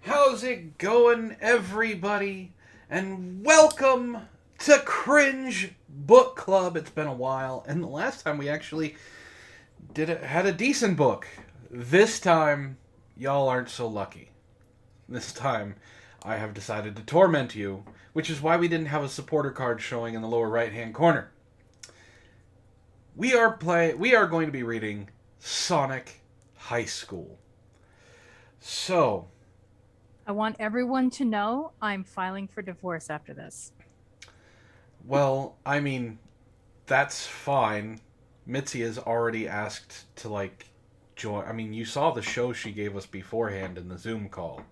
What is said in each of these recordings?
How's it going, everybody? And welcome to Cringe Book Club. It's been a while, and the last time we actually had a decent book. This time, y'all aren't so lucky. This time, I have decided to torment you, which is why we didn't have a supporter card showing in the lower right-hand corner. We are going to be reading Sonic High School. So, I want everyone to know I'm filing for divorce after this. well, I mean, that's fine. Mitzi has already asked to, join. I mean, you saw the show she gave us beforehand in the Zoom call.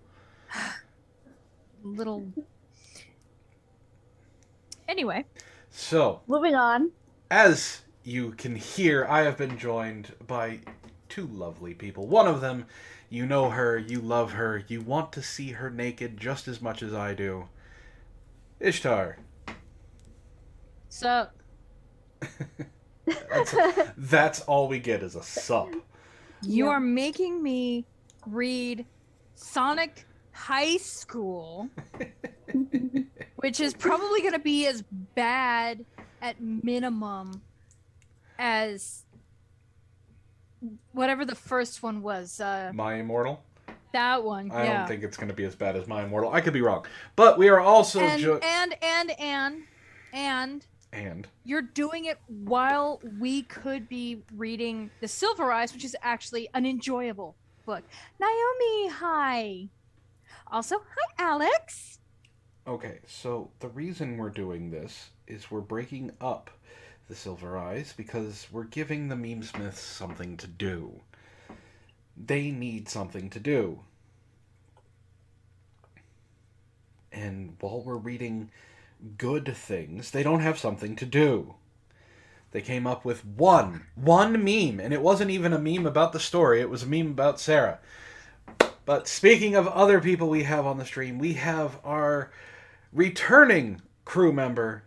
Anyway. So, moving on. As you can hear, I have been joined by two lovely people. One of them, you know her, you love her, you want to see her naked just as much as I do. Ishtar. Sup? That's all we get is a sup. You are making me read Sonic High School, which is probably going to be as bad at minimum as whatever the first one was. My Immortal? That one, I don't think it's going to be as bad as My Immortal. I could be wrong. But we are also... And you're doing it while we could be reading The Silver Eyes, which is actually an enjoyable book. Naomi, hi. Also, hi, Alex. Okay, so the reason we're doing this is we're breaking up The Silver Eyes because we're giving the meme smiths something to do. They need something to do. And while we're reading good things, they don't have something to do. They came up with one meme, and it wasn't even a meme about the story, it was a meme about Sarah. But speaking of other people we have on the stream, we have our returning crew member,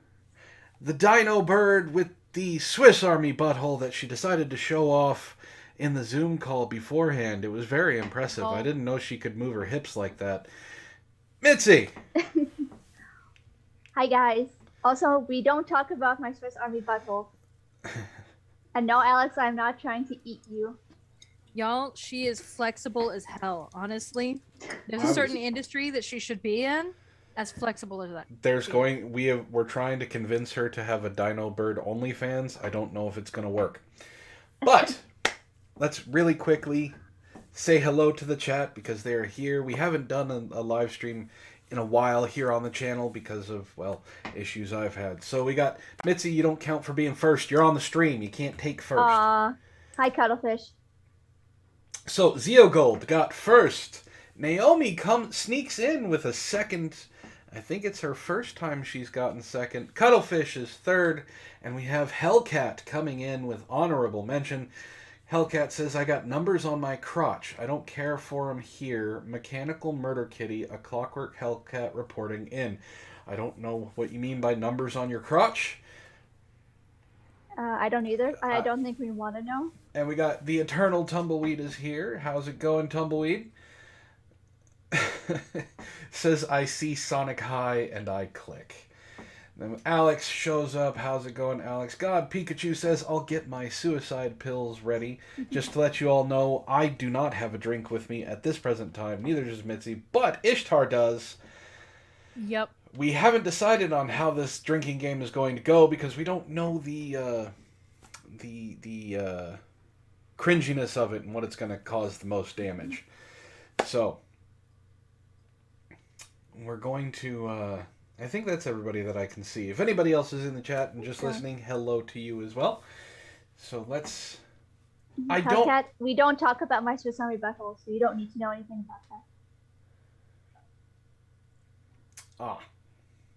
the Dino Bird with the Swiss Army butthole that she decided to show off in the Zoom call beforehand. It was very impressive. I didn't know she could move her hips like that. Mitzi! Hi, guys. Also, we don't talk about my Swiss Army butthole. And no, Alex, I'm not trying to eat you. Y'all, she is flexible as hell, honestly. There's a certain industry that she should be in as flexible as that. We're trying to convince her to have a Dino Bird OnlyFans. I don't know if it's going to work. But let's really quickly say hello to the chat because they're here. We haven't done a live stream in a while here on the channel because of, well, issues I've had. So we got Mitzi, you don't count for being first. You're on the stream. You can't take first. Hi, Cuddlefish. So Zeogold got first. Naomi sneaks in with a second. I think it's her first time she's gotten second. Cuddlefish is third. And we have Hellcat coming in with honorable mention. Hellcat says, I got numbers on my crotch. I don't care for 'em here. Mechanical Murder Kitty, a Clockwork Hellcat reporting in. I don't know what you mean by numbers on your crotch. I don't either. I don't think we want to know. And we got the Eternal Tumbleweed is here. How's it going, Tumbleweed? Says, I see Sonic High and I click. Then Alex shows up. How's it going, Alex? God, Pikachu says, I'll get my suicide pills ready. Just to let you all know, I do not have a drink with me at this present time. Neither does Mitzi, but Ishtar does. Yep. We haven't decided on how this drinking game is going to go because we don't know the cringiness of it and what it's going to cause the most damage. So, we're going to... I think that's everybody that I can see. If anybody else is in the chat and just listening, hello to you as well. So let's... We don't talk about my Swiss Army butthole, so you don't need to know anything about that.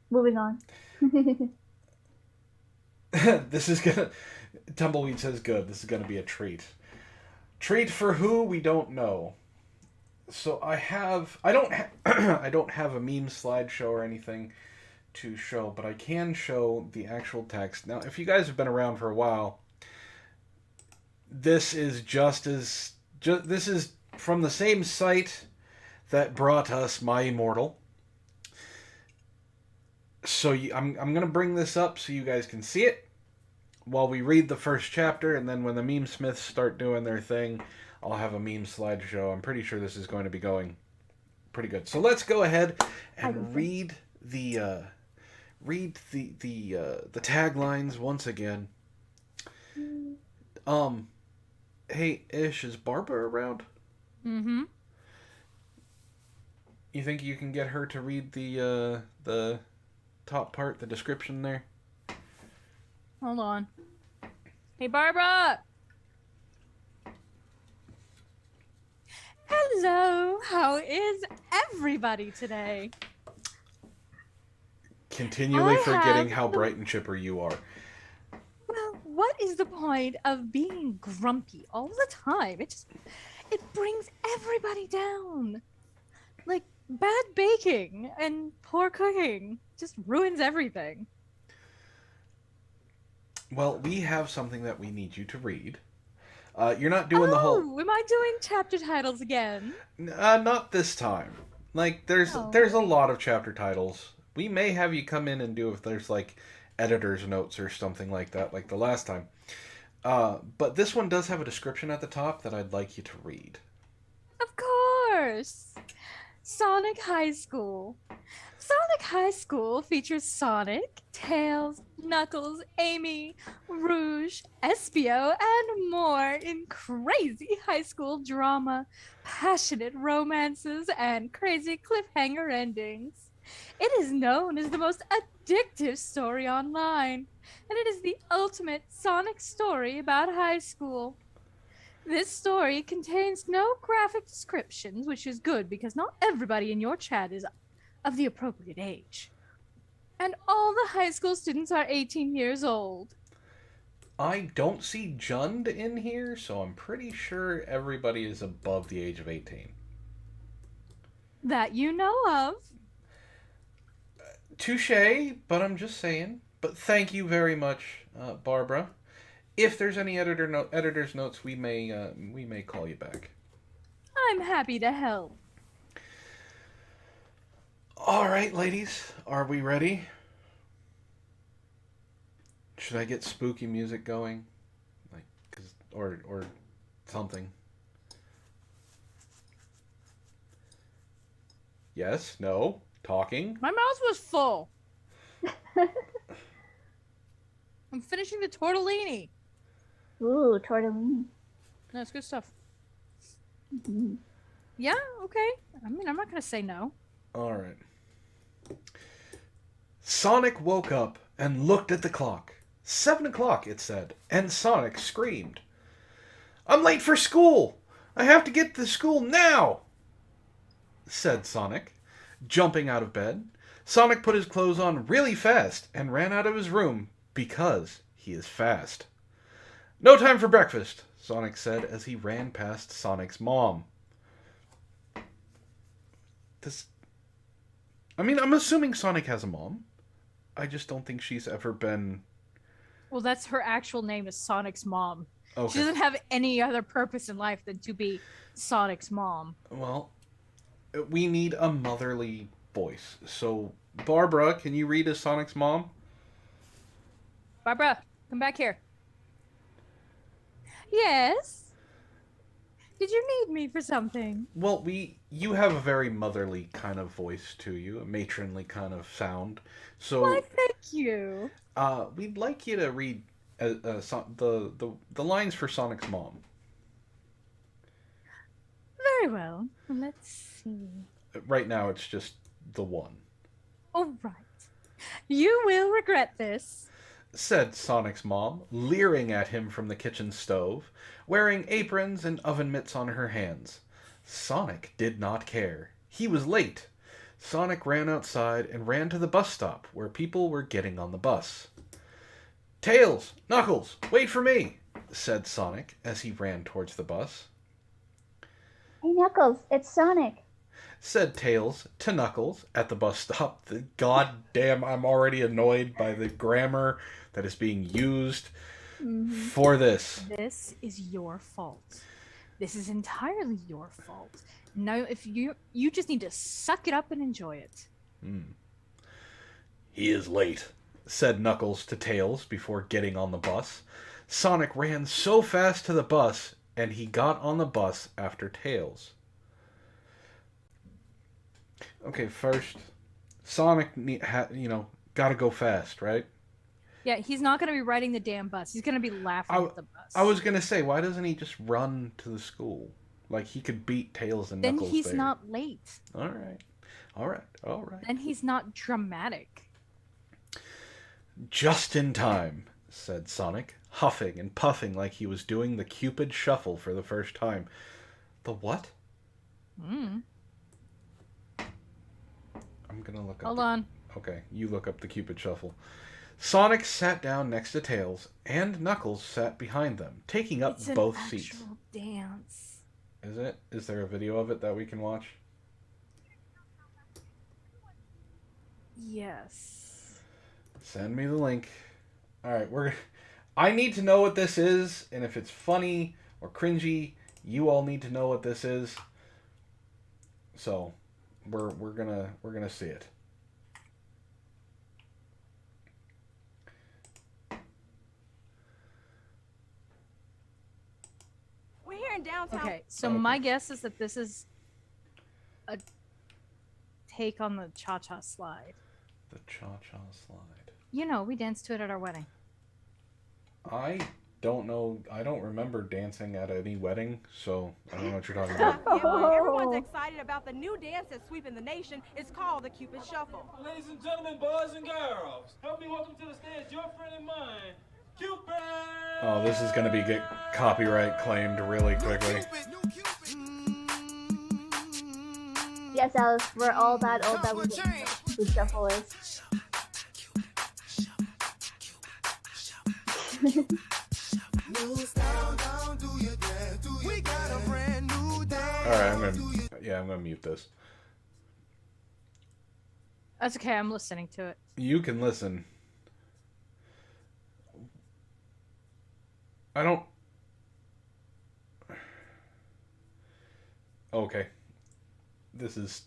Moving on. This is gonna... Tumbleweed says good. This is gonna be a treat. Treat for who? We don't know. So I don't have a meme slideshow or anything to show, but I can show the actual text. Now, if you guys have been around for a while, this is this is from the same site that brought us My Immortal. So I'm going to bring this up so you guys can see it while we read the first chapter, and then when the meme smiths start doing their thing, I'll have a meme slideshow. I'm pretty sure this is going to be going pretty good. So let's go ahead and read the taglines once again. Hey Ish, is Barbara around? Mm-hmm. You think you can get her to read the top part, the description there? Hold on. Hey, Barbara! Hello! How is everybody today? Continually forgetting how bright and chipper you are. Well, what is the point of being grumpy all the time? It brings everybody down. Like, bad baking and poor cooking just ruins everything. Well, we have something that we need you to read. You're not doing the whole... Oh, am I doing chapter titles again? Not this time. Like, there's a lot of chapter titles. We may have you come in and do if there's, like, editor's notes or something like that, like the last time. But this one does have a description at the top that I'd like you to read. Of course! Sonic High School. Sonic High School features Sonic, Tails, Knuckles, Amy, Rouge, Espio, and more in crazy high school drama, passionate romances, and crazy cliffhanger endings. It is known as the most addictive story online, and it is the ultimate Sonic story about high school. This story contains no graphic descriptions, which is good because not everybody in your chat is of the appropriate age. And all the high school students are 18 years old. I don't see Jund in here, so I'm pretty sure everybody is above the age of 18. That you know of. Touché, but I'm just saying. But thank you very much, Barbara. If there's any editor's notes, we may call you back. I'm happy to help. All right, ladies, are we ready? Should I get spooky music going, or something? Yes, no, talking. My mouth was full. I'm finishing the tortellini. Ooh, tortellini. That's good stuff. Mm-hmm. Yeah, okay. I mean, I'm not going to say no. All right. Sonic woke up and looked at the clock. 7 o'clock, it said, and Sonic screamed. "I'm late for school! I have to get to school now!" said Sonic, jumping out of bed. Sonic put his clothes on really fast and ran out of his room because he is fast. "No time for breakfast," Sonic said as he ran past Sonic's mom. I'm assuming Sonic has a mom. I just don't think she's ever been... Well, that's her actual name is Sonic's mom. Okay. She doesn't have any other purpose in life than to be Sonic's mom. Well, we need a motherly voice. So, Barbara, can you read as Sonic's mom? Barbara, come back here. Yes? Did you need me for something? Well, you have a very motherly kind of voice to you, a matronly kind of sound. So, Why, thank you. We'd like you to read the lines for Sonic's mom. Very well. Let's see. Right now, it's just the one. All right. You will regret this, said Sonic's mom, leering at him from the kitchen stove, wearing aprons and oven mitts on her hands. Sonic did not care. He was late. Sonic ran outside and ran to the bus stop where people were getting on the bus. "Tails, Knuckles, wait for me," said Sonic as he ran towards the bus. "Hey Knuckles, it's Sonic," said Tails to Knuckles at the bus stop. Goddamn, I'm already annoyed by the grammar that is being used for this. This is your fault. This is entirely your fault. No, if you just need to suck it up and enjoy it. He is late, said Knuckles to Tails before getting on the bus. Sonic ran so fast to the bus, and he got on the bus after Tails. Okay, first, Sonic, gotta go fast, right? Yeah, he's not going to be riding the damn bus. He's going to be laughing at the bus. I was gonna say, why doesn't he just run to the school? Like, he could beat Tails and then Knuckles he's there. not late. All right. Then he's not dramatic. Just in time, said Sonic, huffing and puffing like he was doing the Cupid Shuffle for the first time. The what? I'm gonna look up. Hold on. Okay, you look up the Cupid Shuffle. Sonic sat down next to Tails, and Knuckles sat behind them, taking up both seats. It's an actual dance. Is it? Is there a video of it that we can watch? Yes. Send me the link. Alright, I need to know what this is, and if it's funny or cringy, you all need to know what this is. So, we're gonna see it. We're here in downtown. Okay, so my guess is that this is a take on the cha-cha slide. The cha-cha slide. You know, we danced to it at our wedding. I don't know. I don't remember dancing at any wedding, so I don't know what you're talking about. Yeah, well, everyone's excited about the new dance that's sweeping the nation. It's called the Cupid Shuffle. Ladies and gentlemen, boys and girls, help me welcome to the stage your friend and mine, Cupid! Oh, this is going to get copyright claimed really quickly. Yes, Alice, we're all that old that we didn't know who Shuffle is. Alright, I'm gonna mute this. That's okay, I'm listening to it. You can listen. I don't... Okay. This is...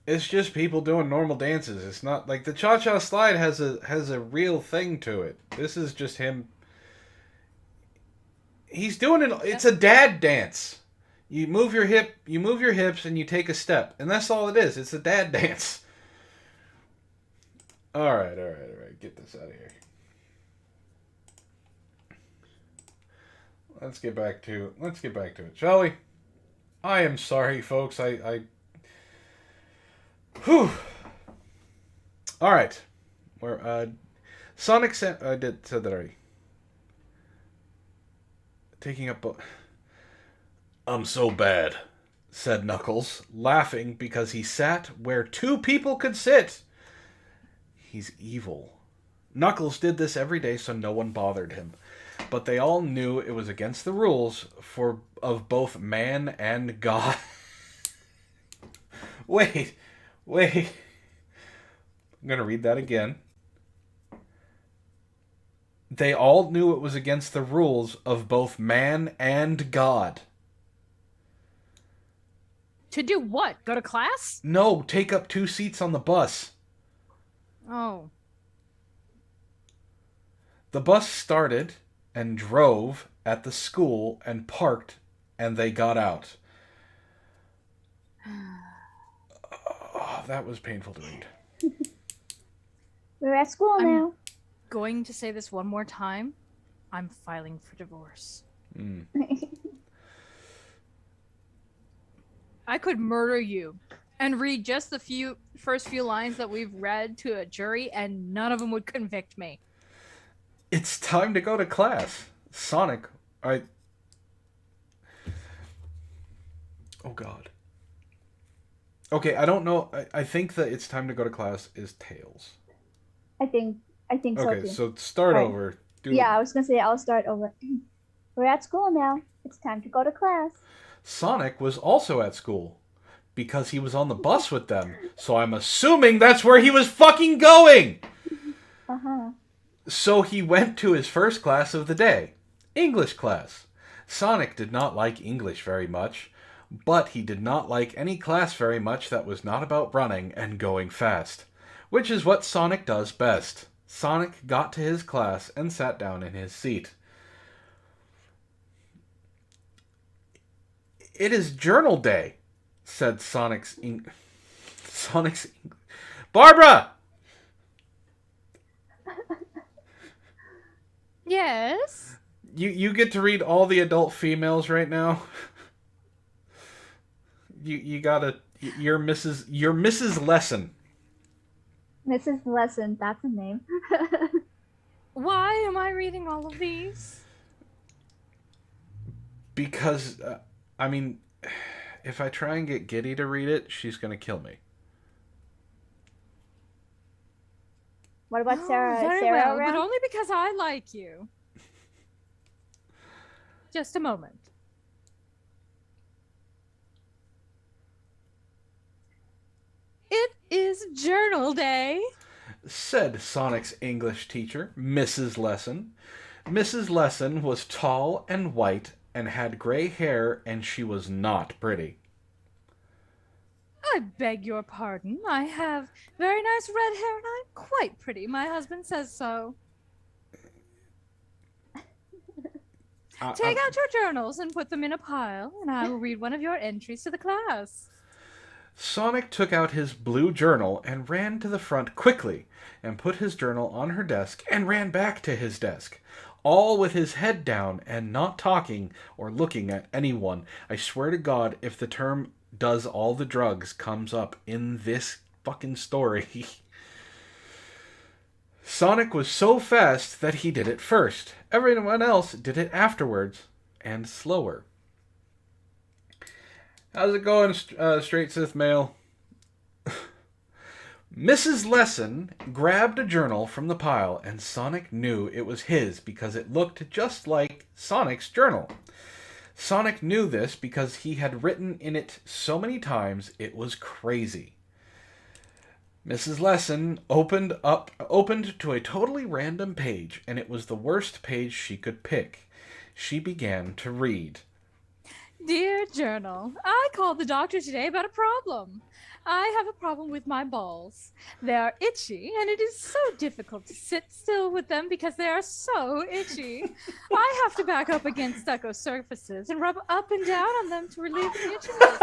It's just people doing normal dances. It's not like the cha-cha slide has a real thing to it. This is just him. He's doing it. It's a dad dance. You move your hips, and you take a step, and that's all it is. It's a dad dance. All right. Get this out of here. Let's get back to it, shall we? I am sorry, folks. Whew. All right. Sonic said that already. Taking up. I'm so bad, said Knuckles, laughing because he sat where two people could sit. He's evil. Knuckles did this every day so no one bothered him, but they all knew it was against the rules of both man and God. Wait. I'm going to read that again. They all knew it was against the rules of both man and God. To do what? Go to class? No, take up 2 seats on the bus. Oh. The bus started and drove at the school and parked, and they got out. Oh, that was painful to read. We're at school now. Going to say this one more time. I'm filing for divorce. I could murder you and read just the first few lines that we've read to a jury, and none of them would convict me. It's time to go to class. Sonic, Oh, God. Okay, I don't know. I think that it's time to go to class is Tails. I think so too. Okay, so start over. I was gonna say I'll start over. We're at school now. It's time to go to class. Sonic was also at school because he was on the bus with them. So I'm assuming that's where he was fucking going. Uh-huh. So he went to his first class of the day, English class. Sonic did not like English very much, but he did not like any class very much that was not about running and going fast, which is what Sonic does best. Sonic got to his class and sat down in his seat. "It is journal day," said Sonic's Barbara! Yes? You get to read all the adult females right now. You gotta... You're Mrs. Lesson. Mrs. Lesson, that's a name. Why am I reading all of these? Because, I mean, if I try and get Giddy to read it, she's gonna kill me. What about Sarah? Very Sarah well, around? but only because I like you. Just a moment. It is journal day, said Sonic's English teacher, Mrs. Lesson. Mrs. Lesson was tall and white and had gray hair, and she was not pretty. I beg your pardon. I have very nice red hair and I'm quite pretty. My husband says so. Take out your journals and put them in a pile, and I will read one of your entries to the class. Sonic took out his blue journal and ran to the front quickly and put his journal on her desk and ran back to his desk, all with his head down and not talking or looking at anyone. I swear to God, if the term "does all the drugs" comes up in this fucking story. Sonic was so fast that he did it first. Everyone else did it afterwards and slower. How's it going, Straight Sith Male? Mrs. Lesson grabbed a journal from the pile, and Sonic knew it was his because it looked just like Sonic's journal. Sonic knew this because he had written in it so many times it was crazy. Mrs. Lesson opened to a totally random page, and it was the worst page she could pick. She began to read. Dear Journal, I called the doctor today about a problem. I have a problem with my balls. They are itchy, and it is so difficult to sit still with them because they are so itchy. I have to back up against stucco surfaces and rub up and down on them to relieve the itchiness.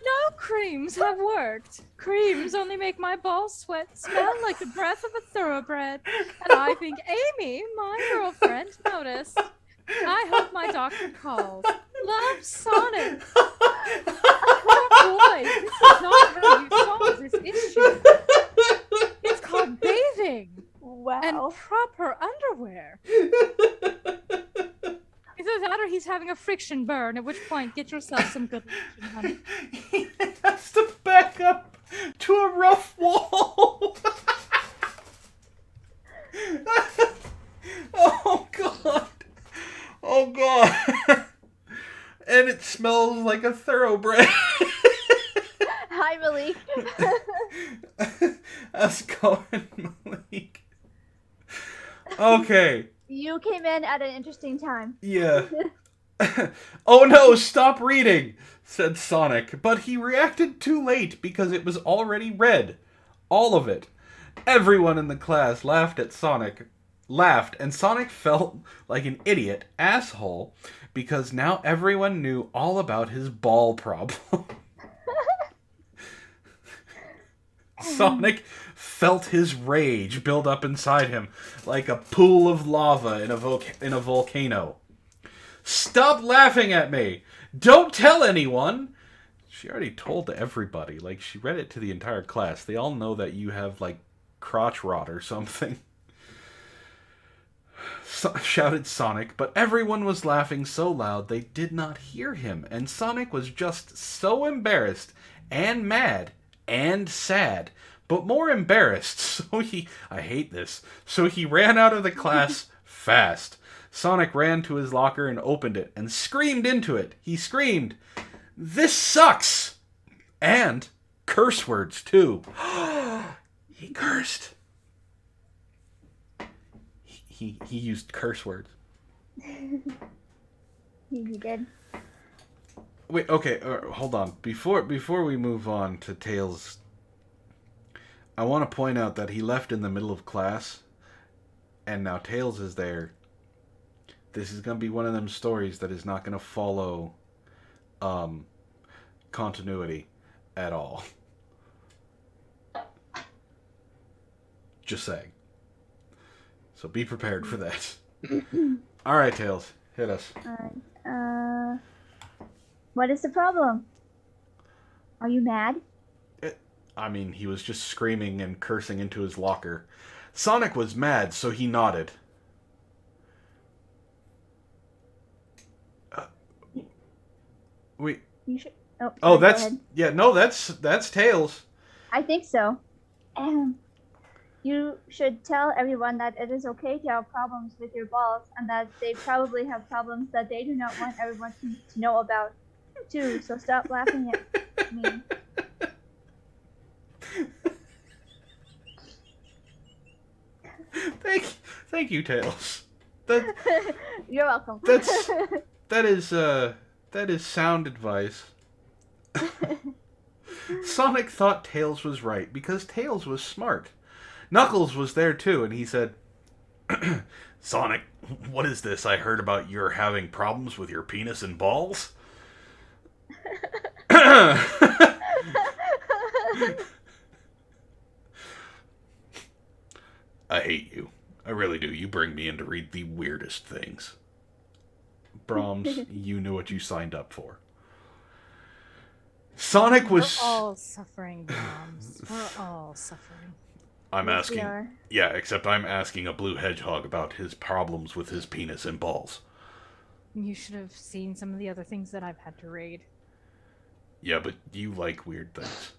No creams have worked. Creams only make my balls smell like the breath of a thoroughbred. And I think Amy, my girlfriend, noticed. I hope my doctor calls. Love, Sonic. Poor boy, this is not how you solve this issue. It's called bathing. Wow. And proper underwear. Either that or he's having a friction burn, at which point get yourself some good lotion, honey. He has to back up to a rough wall. Oh, God. Oh, God. And it smells like a thoroughbred. Hi, Malik. How's it going, Malik? Okay. You came in at an interesting time. Yeah. Oh no, stop reading, said Sonic, but he reacted too late because it was already read. All of it. Everyone in the class laughed, and Sonic felt like an idiot asshole because now everyone knew all about his ball problem. Sonic felt his rage build up inside him like a pool of lava in a volcano. Stop laughing at me! Don't tell anyone! She already told everybody. Like, she read it to the entire class. They all know that you have, like, crotch rot or something. Shouted Sonic, but everyone was laughing so loud they did not hear him, and Sonic was just so embarrassed and mad and sad, but more embarrassed, so he ran out of the class fast. Sonic ran to his locker and opened it and screamed into it. He screamed, "This sucks!" And curse words, too. He cursed. He used curse words. He did. Wait, okay, hold on. Before we move on to Tails, I want to point out that he left in the middle of class, and now Tails is there. This is going to be one of them stories that is not going to follow continuity at all. Just saying. So be prepared for that. All right, Tails, hit us. What is the problem? Are you mad? I mean, he was just screaming and cursing into his locker. Sonic was mad, so he nodded. Wait. You should. Oh, Oh, sorry, that's go ahead. yeah. No, that's Tails. I think so. You should tell everyone that it is okay to have problems with your balls, and that they probably have problems that they do not want everyone to know about, too. So stop laughing at me. Thank you, Tails. You're welcome. That is sound advice. Sonic thought Tails was right because Tails was smart. Knuckles was there too, and he said, Sonic, what is this? I heard about your having problems with your penis and balls. I hate you. I really do. You bring me in to read the weirdest things. Brahms, you knew what you signed up for. Sonic was... We're all suffering, Brahms. We're all suffering. I'm Yes, asking... we are. Yeah, except I'm asking a blue hedgehog about his problems with his penis and balls. You should have seen some of the other things that I've had to read. Yeah, but you like weird things.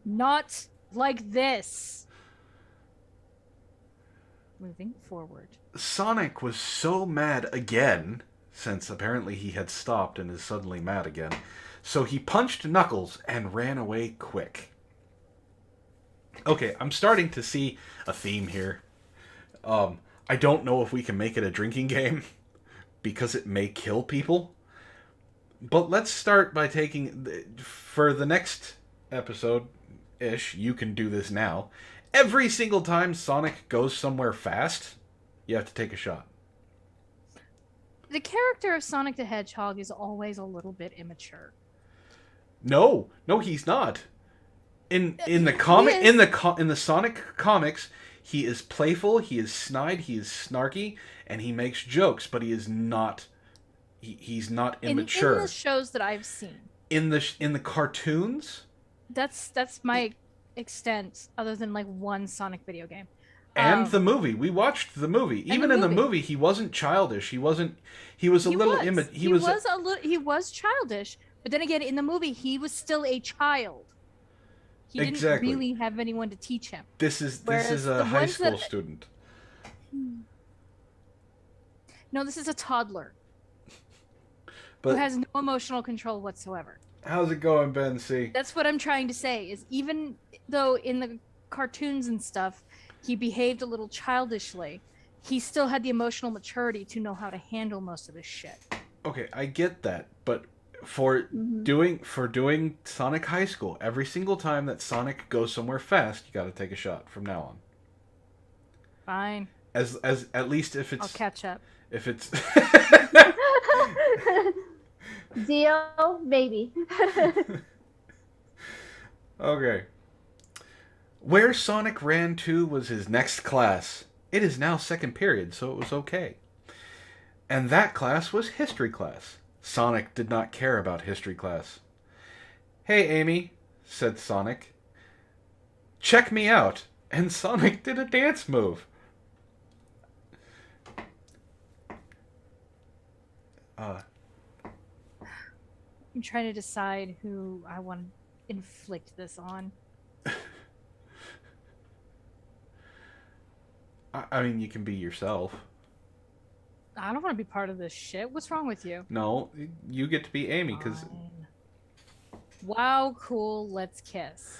Not like this. Moving forward. Sonic was so mad again, since apparently he had stopped and is suddenly mad again, so he punched Knuckles and ran away quick. Okay, I'm starting to see a theme here. I don't know if we can make it a drinking game, because it may kill people. But let's start by taking... For the next episode-ish, you can do this now. Every single time Sonic goes somewhere fast, you have to take a shot. The character of Sonic the Hedgehog is always a little bit immature. No, he's not. In the comic in the Sonic comics, he is playful, he is snide, he is snarky, and he makes jokes, but he is not he's not immature. In the shows that I've seen. In the cartoons, That's my extent, other than like one Sonic video game. and the movie. We watched the movie. Even in the movie, he wasn't childish. He was childish, but then again, in the movie, he was still a child. He didn't really have anyone to teach him. This is Whereas a the high ones school that- student. No, this is a toddler who But has no emotional control whatsoever. how's it going, Ben C? That's what I'm trying to say, is even though in the cartoons and stuff, he behaved a little childishly, he still had the emotional maturity to know how to handle most of this shit. Okay, I get that, but for doing Sonic High School, every single time that Sonic goes somewhere fast, you got to take a shot from now on. Fine. As at least if it's I'll catch up. if it's Zio, maybe. Okay. Where Sonic ran to was his next class. It is now second period, so it was okay. And that class was history class. Sonic did not care about history class. Hey, Amy, said Sonic. Check me out. And Sonic did a dance move. I'm trying to decide who I want to inflict this on. I mean, you can be yourself. I don't want to be part of this shit. What's wrong with you? No, you get to be Amy, because... Fine. Wow, cool, let's kiss.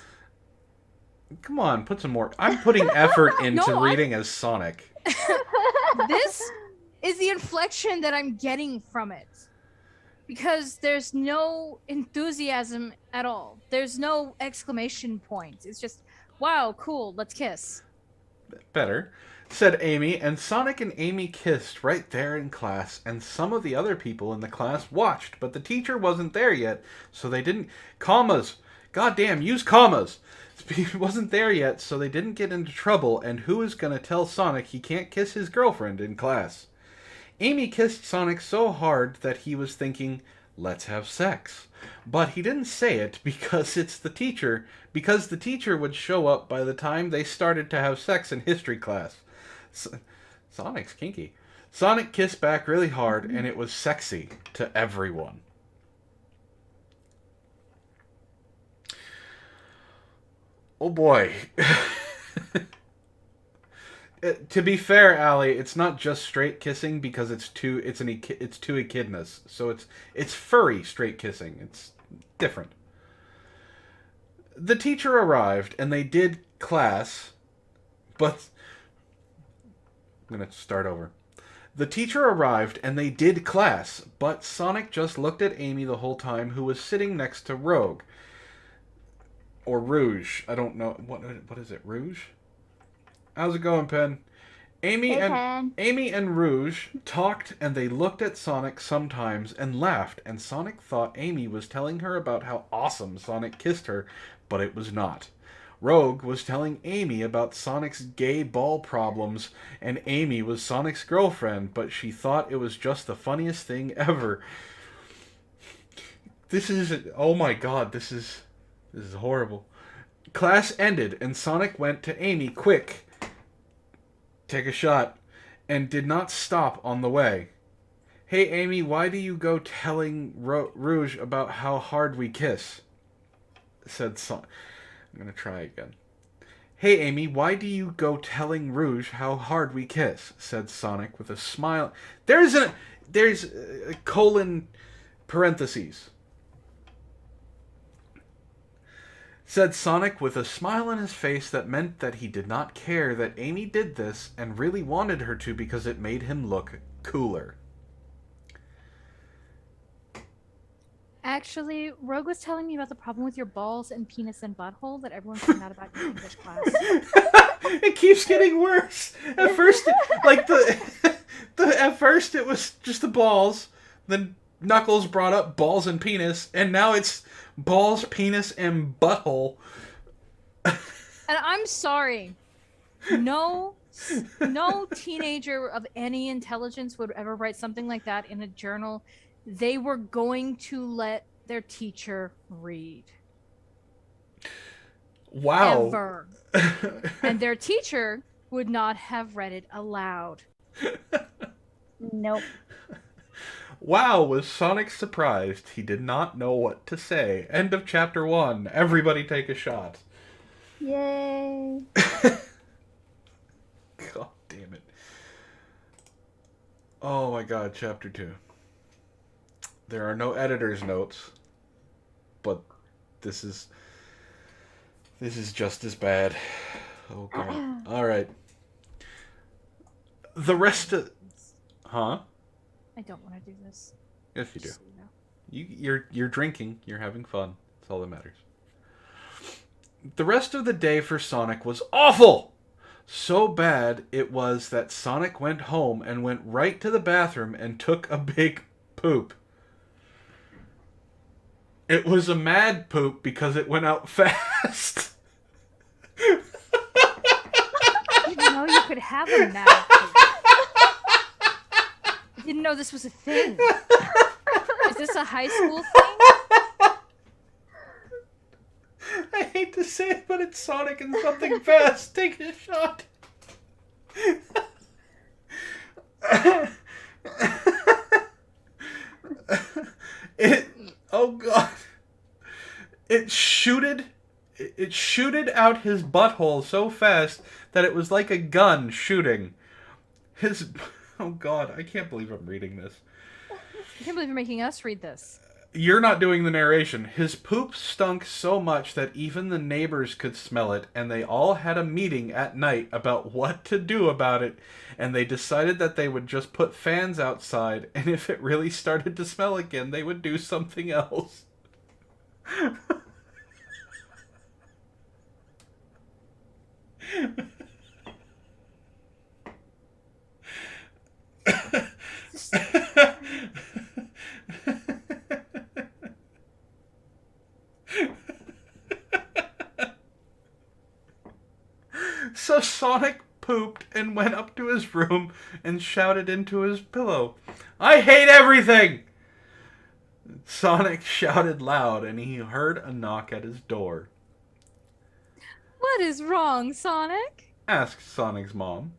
Come on, put some more... I'm putting effort into No, reading as Sonic. This is the inflection that I'm getting from it. Because there's no enthusiasm at all. There's no exclamation points. It's just, wow, cool, let's kiss. Better, said Amy, and Sonic and Amy kissed right there in class, and some of the other people in the class watched, but the teacher wasn't there yet, so they didn't... Commas! Goddamn, use commas! He wasn't there yet, so they didn't get into trouble, and who is gonna tell Sonic he can't kiss his girlfriend in class? Amy kissed Sonic so hard that he was thinking, let's have sex. But he didn't say it because the teacher would show up by the time they started to have sex in history class. Sonic's kinky. Sonic kissed back really hard, and it was sexy to everyone. Oh boy. To be fair, Allie, it's not just straight kissing because it's two echidnas. So it's furry straight kissing. It's different. The teacher arrived and they did class, but I'm going to start over. The teacher arrived and they did class, but Sonic just looked at Amy the whole time, who was sitting next to Rogue. Or Rouge. I don't know. What is it? Rouge? How's it going, Pen? Amy and Rouge talked, and they looked at Sonic sometimes and laughed, and Sonic thought Amy was telling her about how awesome Sonic kissed her, but it was not. Rogue was telling Amy about Sonic's gay ball problems, and Amy was Sonic's girlfriend, but she thought it was just the funniest thing ever. Oh my god, this is horrible. Class ended, and Sonic went to Amy, quick, take a shot, and did not stop on the way. Hey Amy, why do you go telling Rouge about how hard we kiss? Said Sonic. I'm gonna try again. Hey Amy, why do you go telling Rouge how hard we kiss? Said Sonic with a smile. There's a colon parentheses. Said Sonic with a smile on his face that meant that he did not care that Amy did this and really wanted her to because it made him look cooler. Actually, Rogue was telling me about the problem with your balls and penis and butthole that everyone found out about in English class. It keeps getting worse. At first, at first it was just the balls. Then Knuckles brought up balls and penis, and now it's balls, penis, and butthole. And I'm sorry. No teenager of any intelligence would ever write something like that in a journal. They were going to let their teacher read. Wow. Ever. And their teacher would not have read it aloud. Nope. Wow, was Sonic surprised. He did not know what to say. End of chapter 1. Everybody take a shot. Yay. God damn it. Oh my god, chapter 2. There are no editor's notes, but this is just as bad. Oh god. Alright. The rest of... Huh? I don't want to do this. Yes, you do. Just so you know. You're drinking. You're having fun. That's all that matters. The rest of the day for Sonic was awful! So bad it was that Sonic went home and went right to the bathroom and took a big poop. It was a mad poop because it went out fast. You didn't know you could have a mad poop. I didn't know this was a thing. Is this a high school thing? I hate to say it, but it's Sonic and something fast. Take a shot. Oh god. It shooted out his butthole so fast that it was like a gun shooting. Oh god, I can't believe I'm reading this. I can't believe you're making us read this. You're not doing the narration. His poop stunk so much that even the neighbors could smell it, and they all had a meeting at night about what to do about it, and they decided that they would just put fans outside, and if it really started to smell again, they would do something else. So Sonic pooped and went up to his room and shouted into his pillow, "I hate everything!" Sonic shouted loud and he heard a knock at his door. What is wrong, Sonic? Asked Sonic's mom.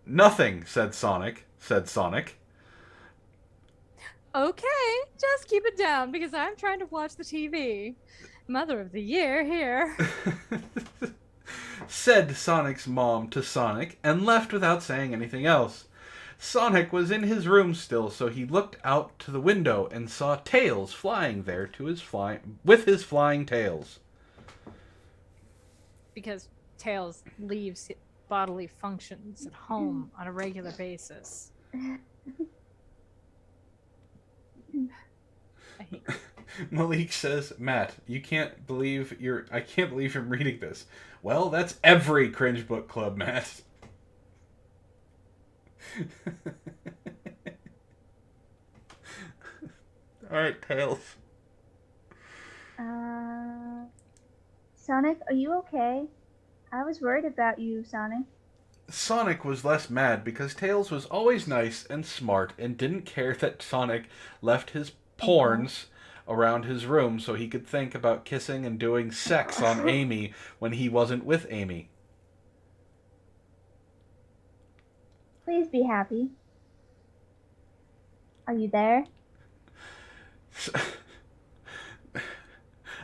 Nothing, said Sonic. Okay, just keep it down because I'm trying to watch the TV. Mother of the year here. Said Sonic's mom to Sonic and left without saying anything else. Sonic was in his room still, so he looked out to the window and saw Tails flying there with his flying tails. Because Tails leaves bodily functions at home on a regular basis. I hate you. Malik says, Matt, I can't believe you're reading this. Well, that's every Cringe Book Club, Matt. Alright, Tails. Sonic, are you okay? I was worried about you, Sonic. Sonic was less mad because Tails was always nice and smart and didn't care that Sonic left his porns around his room so he could think about kissing and doing sex on Amy when he wasn't with Amy. Please be happy. Are you there?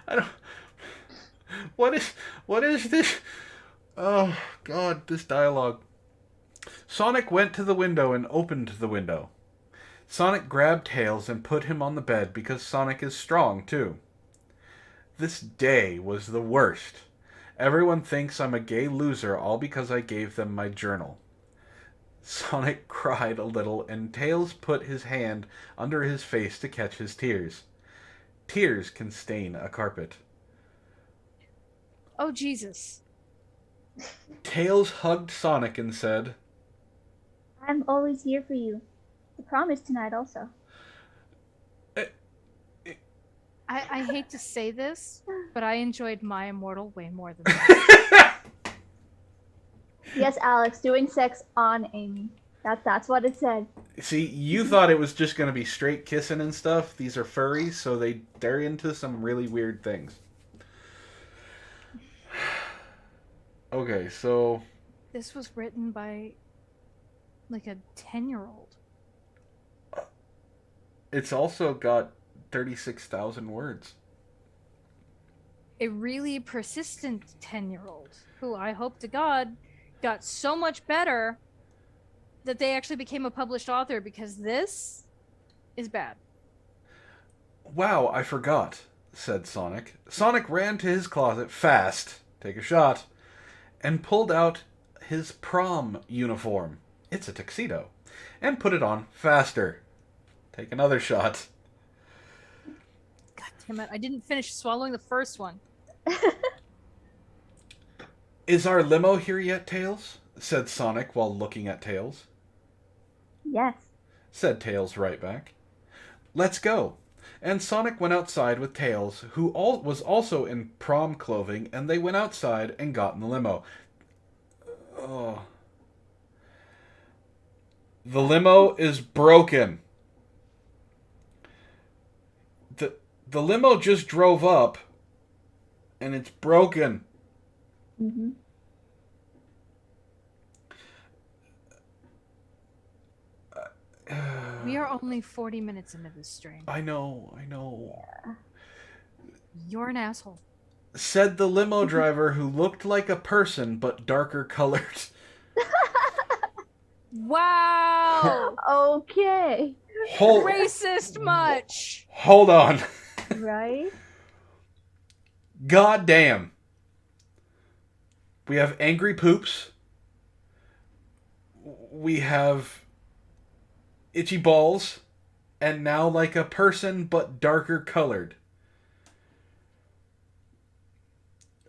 I don't... What is this? Oh, God, this dialogue. Sonic went to the window and opened the window. Sonic grabbed Tails and put him on the bed because Sonic is strong, too. This day was the worst. Everyone thinks I'm a gay loser all because I gave them my journal. Sonic cried a little and Tails put his hand under his face to catch his tears. Tears can stain a carpet. Oh, Jesus. Tails hugged Sonic and said, I'm always here for you. I promise tonight also. I hate to say this, but I enjoyed My Immortal way more than that. Yes, Alex, doing sex on Amy. That's what it said. See, you thought it was just going to be straight kissing and stuff. These are furries, so they're into some really weird things. Okay, so... This was written by, like, a 10-year-old. It's also got 36,000 words. A really persistent 10-year-old who I hope to God got so much better that they actually became a published author, because this is bad. Wow, I forgot, said Sonic. Sonic ran to his closet fast, take a shot, and pulled out his prom uniform. It's a tuxedo. And put it on faster. Take another shot. God damn it, I didn't finish swallowing the first one. Is our limo here yet, Tails? Said Sonic while looking at Tails. Yes. Said Tails right back. Let's go. And Sonic went outside with Tails, who was also in prom clothing, and they went outside and got in the limo. Oh. The limo is broken. The limo just drove up, and it's broken. Mm-hmm. We are only 40 minutes into this stream. I know. Yeah. You're an asshole. Said the limo driver who looked like a person but darker colored. Wow. Okay. Racist much. Hold on. Right? God damn. We have angry poops. We have itchy balls. And now like a person but darker colored.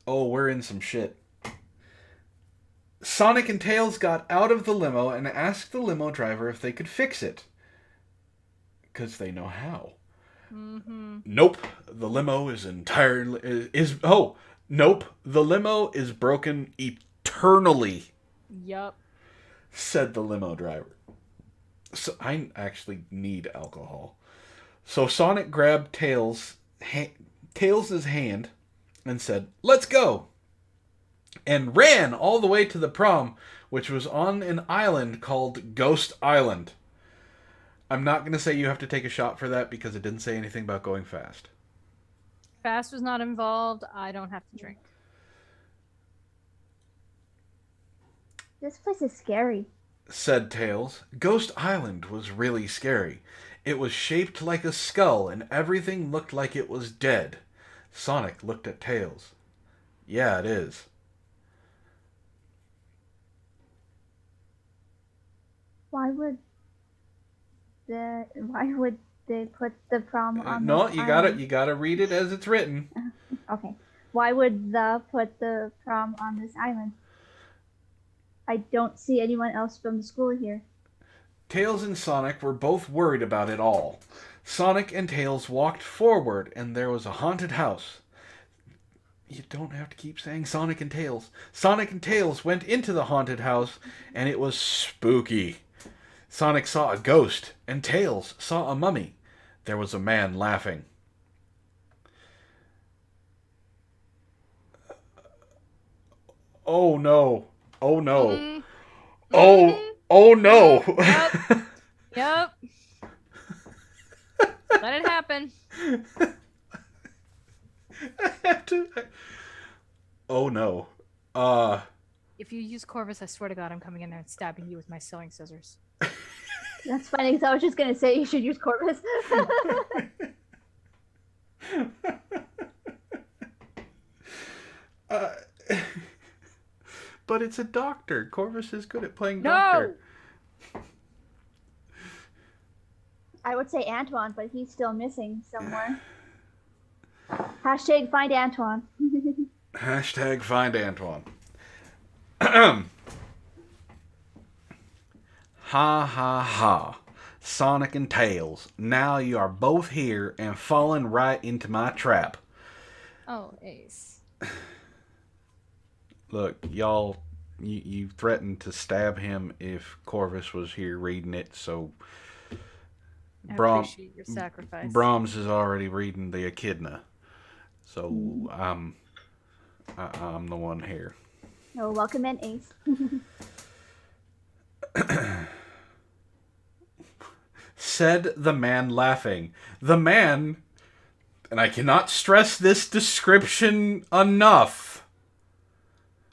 Oh, we're in some shit. Sonic and Tails got out of the limo and asked the limo driver if they could fix it. Because they know how. Mm-hmm. Nope. The limo is entirely... Nope. The limo is broken eternally. Yup. Said the limo driver. So I actually need alcohol. So Sonic grabbed Tails' hand and said, "Let's go!" And ran all the way to the prom, which was on an island called Ghost Island. I'm not going to say you have to take a shot for that because it didn't say anything about going fast. Fast was not involved. I don't have to drink. This place is scary. Said Tails. Ghost Island was really scary. It was shaped like a skull and everything looked like it was dead. Sonic looked at Tails. Yeah, it is. Why would they put the prom on No, this you island? gotta read it as it's written. Okay. Why would the put the prom on this island? I don't see anyone else from the school here. Tails and Sonic were both worried about it all. Sonic and Tails walked forward and there was a haunted house. You don't have to keep saying Sonic and Tails. Sonic and Tails went into the haunted house and it was spooky. Sonic saw a ghost and Tails saw a mummy. There was a man laughing. Oh no. Oh no. Mm-hmm. Oh no. Yep. Let it happen. Oh no. If you use Corvus, I swear to God, I'm coming in there and stabbing you with my sewing scissors. That's funny because I was just gonna say you should use Corvus. But it's a doctor. Corvus is good at playing doctor. I would say Antoine, but he's still missing somewhere. Hashtag find Antoine. Hashtag find Antoine. Ha ha ha. Sonic and Tails, now you are both here and falling right into my trap. Oh, Ace. Look, y'all, you threatened to stab him if Corvus was here reading it, so I appreciate your sacrifice. Brahms is already reading the Echidna, so I'm the one here. Oh, welcome in, Ace. Said the man laughing. The man, and I cannot stress this description enough,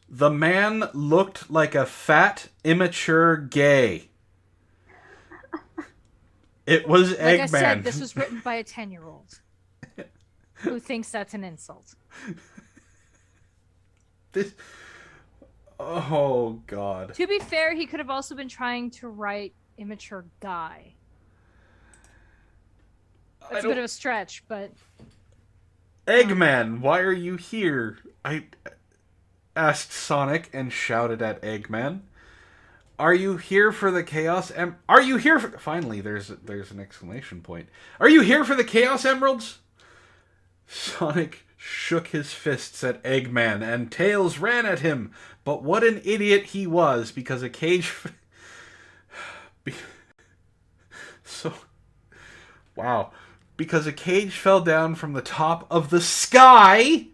the man looked like a fat, immature gay. It was Eggman. Like I said, this was written by a 10-year-old who thinks that's an insult. This... Oh, God. To be fair, he could have also been trying to write immature guy. That's a bit of a stretch, but... Eggman, why are you here? I asked Sonic and shouted at Eggman. Are you here for the Chaos Are you here for... Finally, there's an exclamation point. Are you here for the Chaos Emeralds? Sonic shook his fists at Eggman and Tails ran at him. But what an idiot he was because a cage... Wow. Because a cage fell down from the top of the sky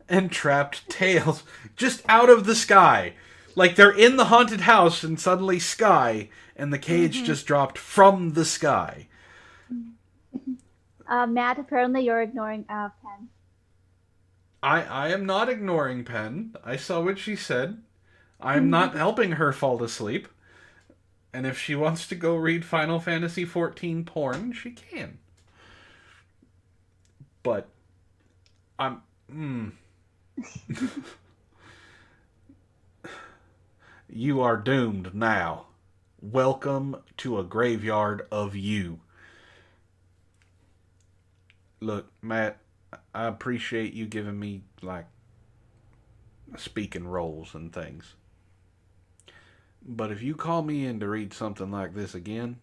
and trapped Tails just out of the sky. Like they're in the haunted house and suddenly sky, and the cage just dropped from the sky. Matt, apparently you're ignoring Pen. I am not ignoring Pen. I saw what she said. I'm not helping her fall asleep. And if she wants to go read Final Fantasy XIV porn, she can. But you are doomed now. Welcome to a graveyard of you. Look, Matt, I appreciate you giving me, like, speaking roles and things. But if you call me in to read something like this again,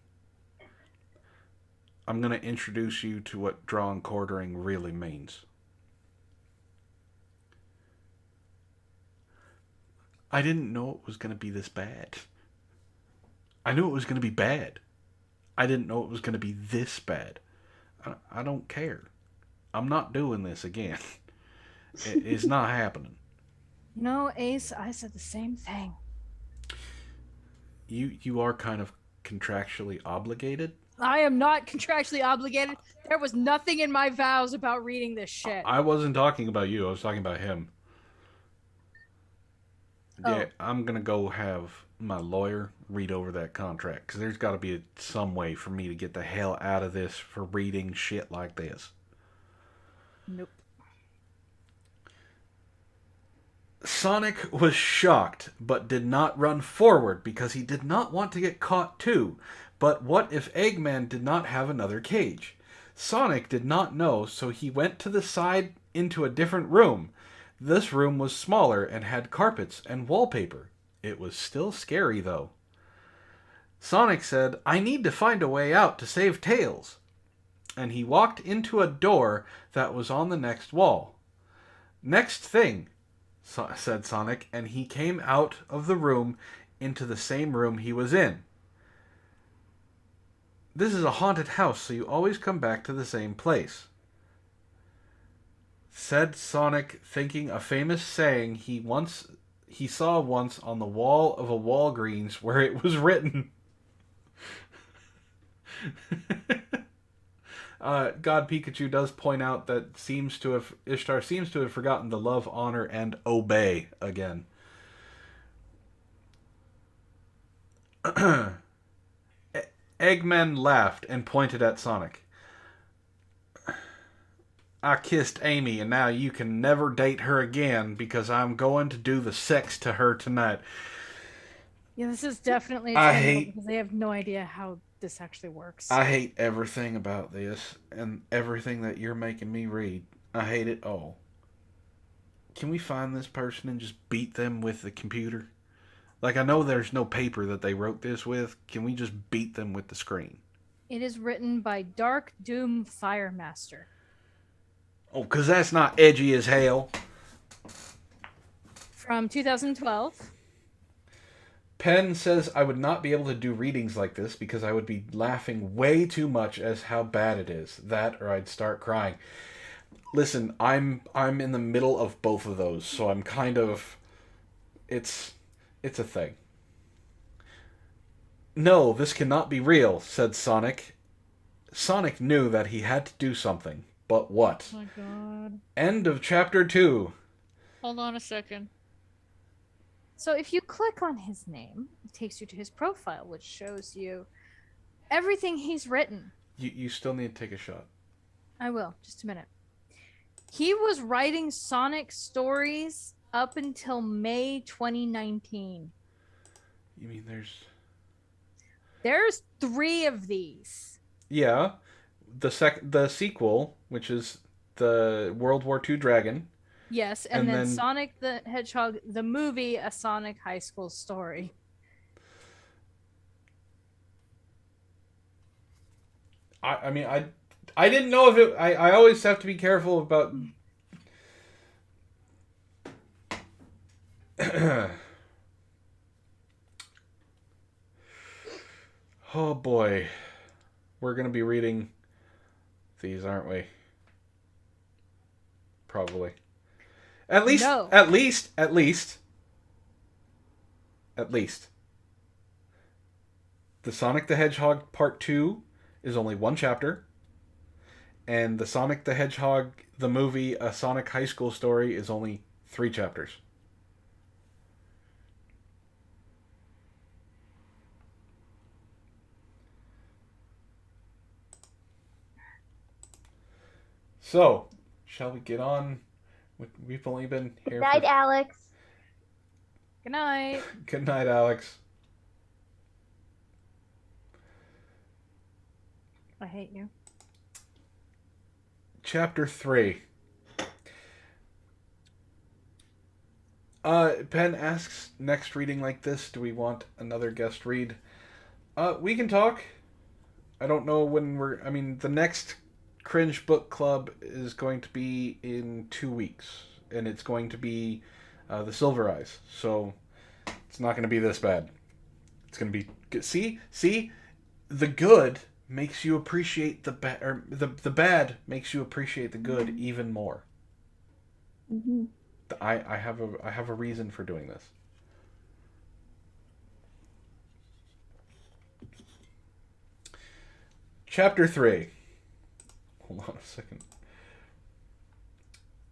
I'm going to introduce you to what draw and quartering really means. I didn't know it was going to be this bad. I knew it was going to be bad. I didn't know it was going to be this bad. I don't care. I'm not doing this again. It's not happening. No, Ace, I said the same thing. You are kind of contractually obligated. I am not contractually obligated. There was nothing in my vows about reading this shit. I wasn't talking about you. I was talking about him. Yeah, I'm going to go have my lawyer read over that contract, because there's got to be some way for me to get the hell out of this for reading shit like this. Nope. Sonic was shocked, but did not run forward because he did not want to get caught too. But what if Eggman did not have another cage? Sonic did not know, so he went to the side into a different room. This room was smaller and had carpets and wallpaper. It was still scary, though. Sonic said, "I need to find a way out to save Tails." And he walked into a door that was on the next wall. "Next thing," said Sonic, and he came out of the room into the same room he was in. "This is a haunted house, so you always come back to the same place," said Sonic, thinking a famous saying he saw once on the wall of a Walgreens where it was written. God Pikachu does point out that Ishtar seems to have forgotten the love, honor, and obey again. Eggman laughed and pointed at Sonic. "I kissed Amy, and now you can never date her again because I'm going to do the sex to her tonight." Yeah, this is definitely a because they have no idea how this actually works. I hate everything about this and everything that you're making me read. I hate it all. Can we find this person and just beat them with the computer? Like, I know there's no paper that they wrote this with. Can we just beat them with the screen? It is written by Dark Doom Firemaster. Oh, because that's not edgy as hell. From 2012. Penn says, "I would not be able to do readings like this because I would be laughing way too much as how bad it is. That or I'd start crying." Listen, I'm in the middle of both of those, so I'm kind of... It's a thing. "No, this cannot be real," said Sonic. Sonic knew that he had to do something, but what? Oh my god. End of chapter 2. Hold on a second. So if you click on his name, it takes you to his profile, which shows you everything he's written. You still need to take a shot. I will. Just a minute. He was writing Sonic stories up until May 2019. You mean There's 3 of these. Yeah. The sequel, which is the World War II Dragon. Yes, and then Sonic the Hedgehog, the movie, A Sonic High School Story. I mean, I didn't know if it... I always have to be careful about... Oh boy. We're going to be reading these, aren't we? Probably. At least. The Sonic the Hedgehog Part 2 is only 1 chapter. And the Sonic the Hedgehog, the movie, A Sonic High School Story, is only 3 chapters. So, shall we get on? We've only been here Good night, for... Alex. Good night. Good night, Alex. I hate you. Chapter 3. Pen asks, next reading like this, do we want another guest read? We can talk. I don't know when the next Cringe Book Club is going to be in 2 weeks. And it's going to be the Silver Eyes. So, it's not going to be this bad. It's going to be... See? The good makes you appreciate the bad... Or the bad makes you appreciate the good even more. Mm-hmm. I have a reason for doing this. Chapter 3. Hold on a second.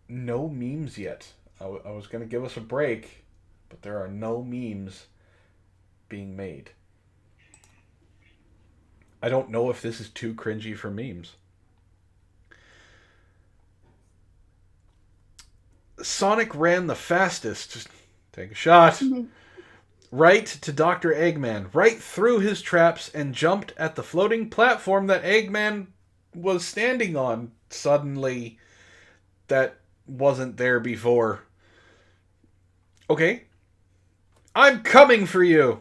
No memes yet. I was going to give us a break, but there are no memes being made. I don't know if this is too cringy for memes. Sonic ran the fastest. Just take a shot. Right to Dr. Eggman. Right through his traps and jumped at the floating platform that Eggman was standing on. Suddenly, that wasn't there before. Okay. I'm coming for you!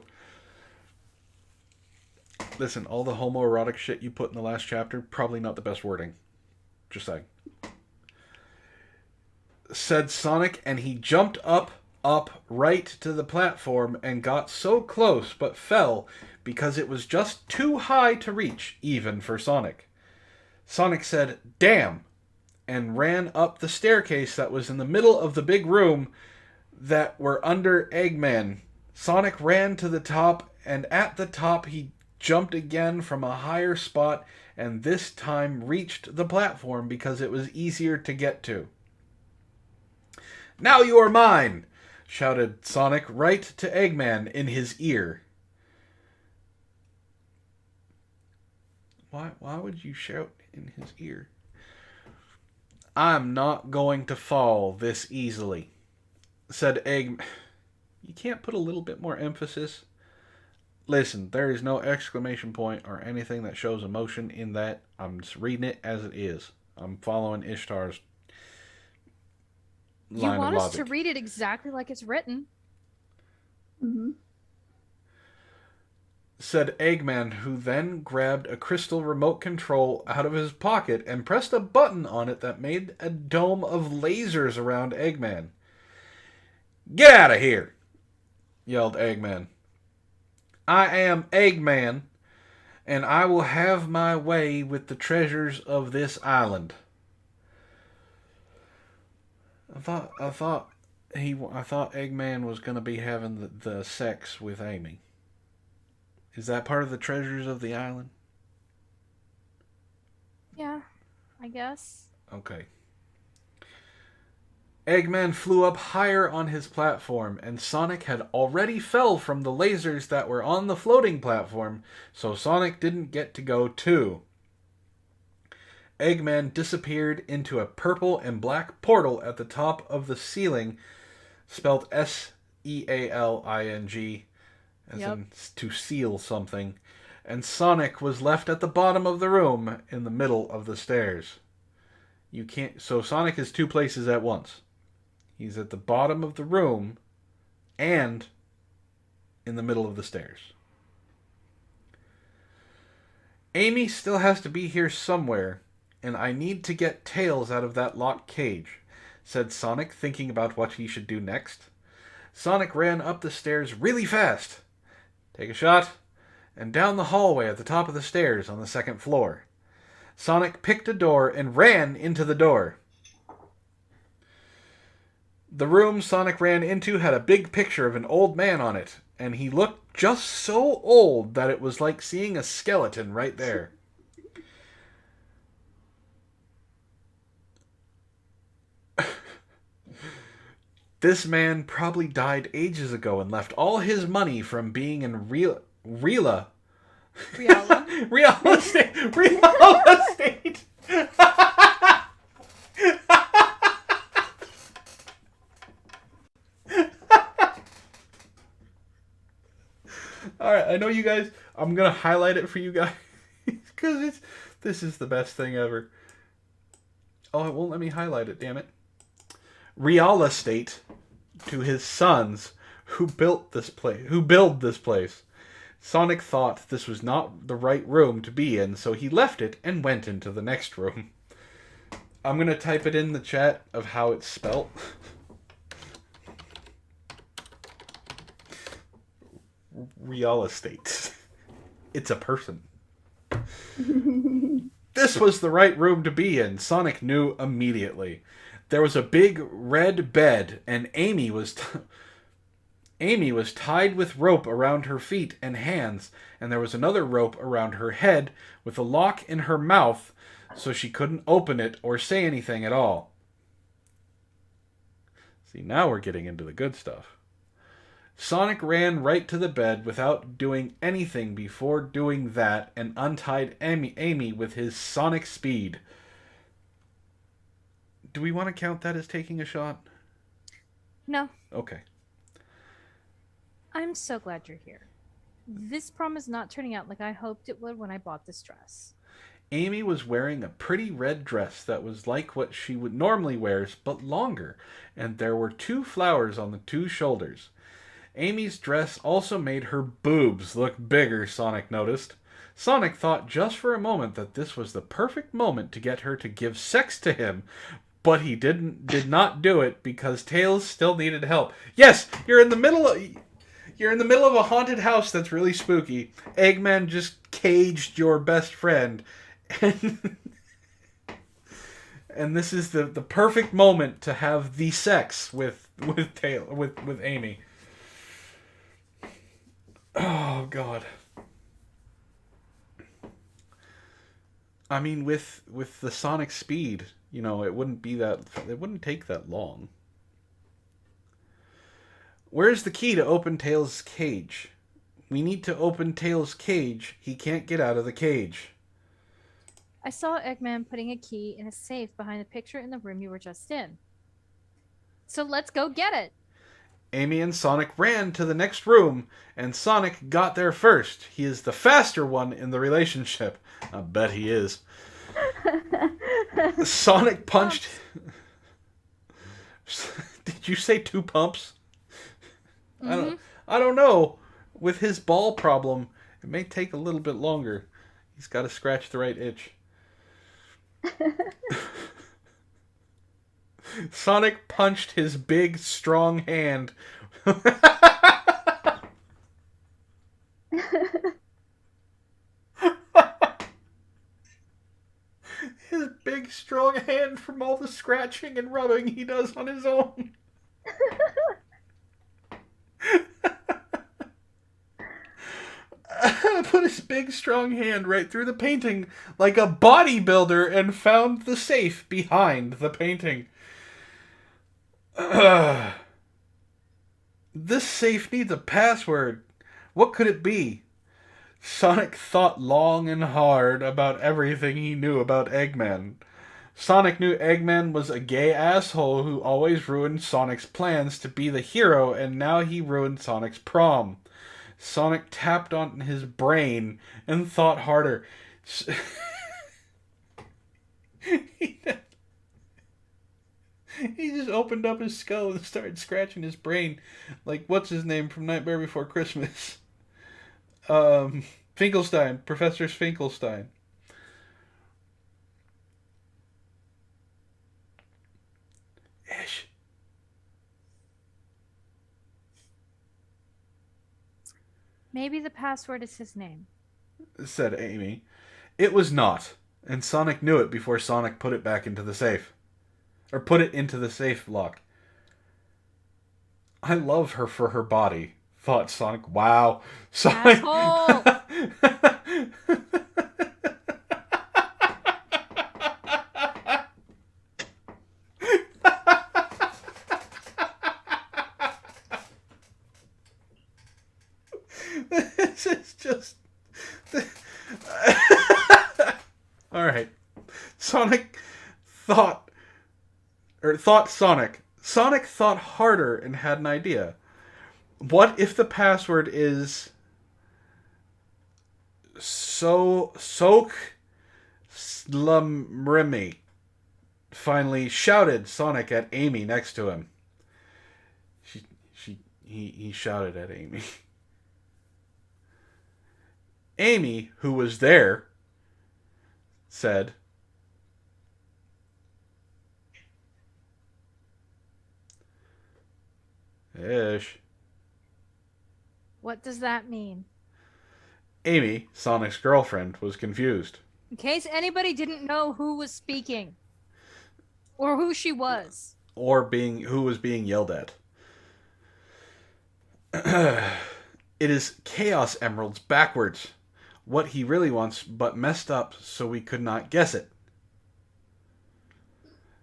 Listen, all the homoerotic shit you put in the last chapter, probably not the best wording. Just saying. Said Sonic, and he jumped up right to the platform and got so close but fell because it was just too high to reach, even for Sonic. Sonic said, "Damn," and ran up the staircase that was in the middle of the big room that were under Eggman. Sonic ran to the top, and at the top he jumped again from a higher spot and this time reached the platform because it was easier to get to. "Now you are mine!" shouted Sonic right to Eggman in his ear. Why would you shout in his ear? "I'm not going to fall this easily," said Eggman. You can't put a little bit more emphasis? Listen, there is no exclamation point or anything that shows emotion in that. I'm just reading it as it is. I'm following Ishtar's line of logic. You want us to read it exactly like it's written. Mm-hmm. Said Eggman, who then grabbed a crystal remote control out of his pocket and pressed a button on it that made a dome of lasers around Eggman. "Get out of here!" yelled Eggman. "I am Eggman, and I will have my way with the treasures of this island." I thought Eggman was going to be having the sex with Amy. Is that part of the treasures of the island? Yeah, I guess. Okay. Eggman flew up higher on his platform, and Sonic had already fell from the lasers that were on the floating platform, so Sonic didn't get to go too. Eggman disappeared into a purple and black portal at the top of the ceiling, spelled SEALING, as in to seal something, and Sonic was left at the bottom of the room in the middle of the stairs. So Sonic is two places at once. He's at the bottom of the room and in the middle of the stairs. "Amy still has to be here somewhere, and I need to get Tails out of that locked cage," said Sonic, thinking about what he should do next. Sonic ran up the stairs really fast. Take a shot. And down the hallway at the top of the stairs on the second floor. Sonic picked a door and ran into the door. The room Sonic ran into had a big picture of an old man on it, and he looked just so old that it was like seeing a skeleton right there. This man probably died ages ago and left all his money from being in real estate. Alright, I know you guys... I'm going to highlight it for you guys. Because this is the best thing ever. Oh, it won't let me highlight it, damn it. Real estate to his sons who built this place. Who build this place. Sonic thought this was not the right room to be in, so he left it and went into the next room. I'm going to type it in the chat of how it's spelt. Real estate. It's a person. This was the right room to be in, Sonic knew immediately. There was a big red bed, and Amy was tied with rope around her feet and hands, and there was another rope around her head with a lock in her mouth so she couldn't open it or say anything at all. See, now we're getting into the good stuff. Sonic ran right to the bed without doing anything before doing that and untied Amy with his sonic speed. Do we want to count that as taking a shot? No. Okay. I'm so glad you're here. This prom is not turning out like I hoped it would when I bought this dress. Amy was wearing a pretty red dress that was like what she would normally wears, but longer, and there were 2 flowers on the 2 shoulders. Amy's dress also made her boobs look bigger, Sonic noticed. Sonic thought just for a moment that this was the perfect moment to get her to give sex to him, but he did not do it because Tails still needed help. Yes, you're in the middle of a haunted house that's really spooky. Eggman just caged your best friend, and this is the perfect moment to have the sex with Amy. Oh God. I mean, with the sonic speed, you know, it wouldn't take that long. Where's the key to open Tails' cage? We need to open Tails' cage. He can't get out of the cage. I saw Eggman putting a key in a safe behind the picture in the room you were just in. So let's go get it. Amy and Sonic ran to the next room, and Sonic got there first. He is the faster one in the relationship. I bet he is. Sonic punched... Did you say 2 pumps? Mm-hmm. I don't know. With his ball problem, it may take a little bit longer. He's got to scratch the right itch. Sonic punched his big, strong hand. His big, strong hand from all the scratching and rubbing he does on his own. Put his big, strong hand right through the painting like a bodybuilder and found the safe behind the painting. This safe needs a password. What could it be? Sonic thought long and hard about everything he knew about Eggman. Sonic knew Eggman was a gay asshole who always ruined Sonic's plans to be the hero, and now he ruined Sonic's prom. Sonic tapped on his brain and thought harder. He just opened up his skull and started scratching his brain. Like, what's his name from Nightmare Before Christmas? Finkelstein. Professor Finkelstein. Ish. Maybe the password is his name, said Amy. It was not, and Sonic knew it before Sonic put it back into the safe. Or put it into the safe lock. I love her for her body, thought Sonic. Wow. Sonic... asshole! This is just... Alright. Sonic thought Sonic. Sonic thought harder and had an idea. What if the password is Soak Slumrimi finally shouted Sonic at Amy next to him. He shouted at Amy. Amy, who was there, said, "Ish." What does that mean? Amy, Sonic's girlfriend, was confused. In case anybody didn't know who was speaking. Or who she was. Or who was being yelled at. It is Chaos Emeralds backwards. What he really wants, but messed up so we could not guess it.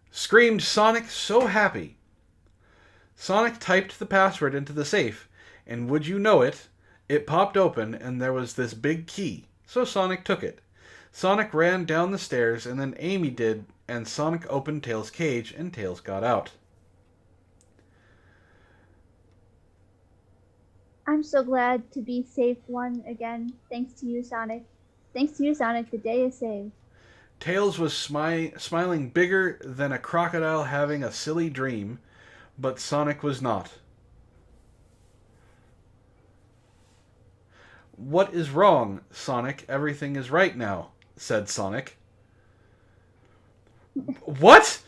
Screamed Sonic, so happy. Sonic typed the password into the safe, and would you know it, it popped open and there was this big key. So Sonic took it. Sonic ran down the stairs and then Amy did, and Sonic opened Tails' cage and Tails got out. I'm so glad to be safe one again. Thanks to you, Sonic. Thanks to you, Sonic, the day is saved. Tails was smiling bigger than a crocodile having a silly dream, but Sonic was not. What is wrong, Sonic? Everything is right now, said Sonic. What?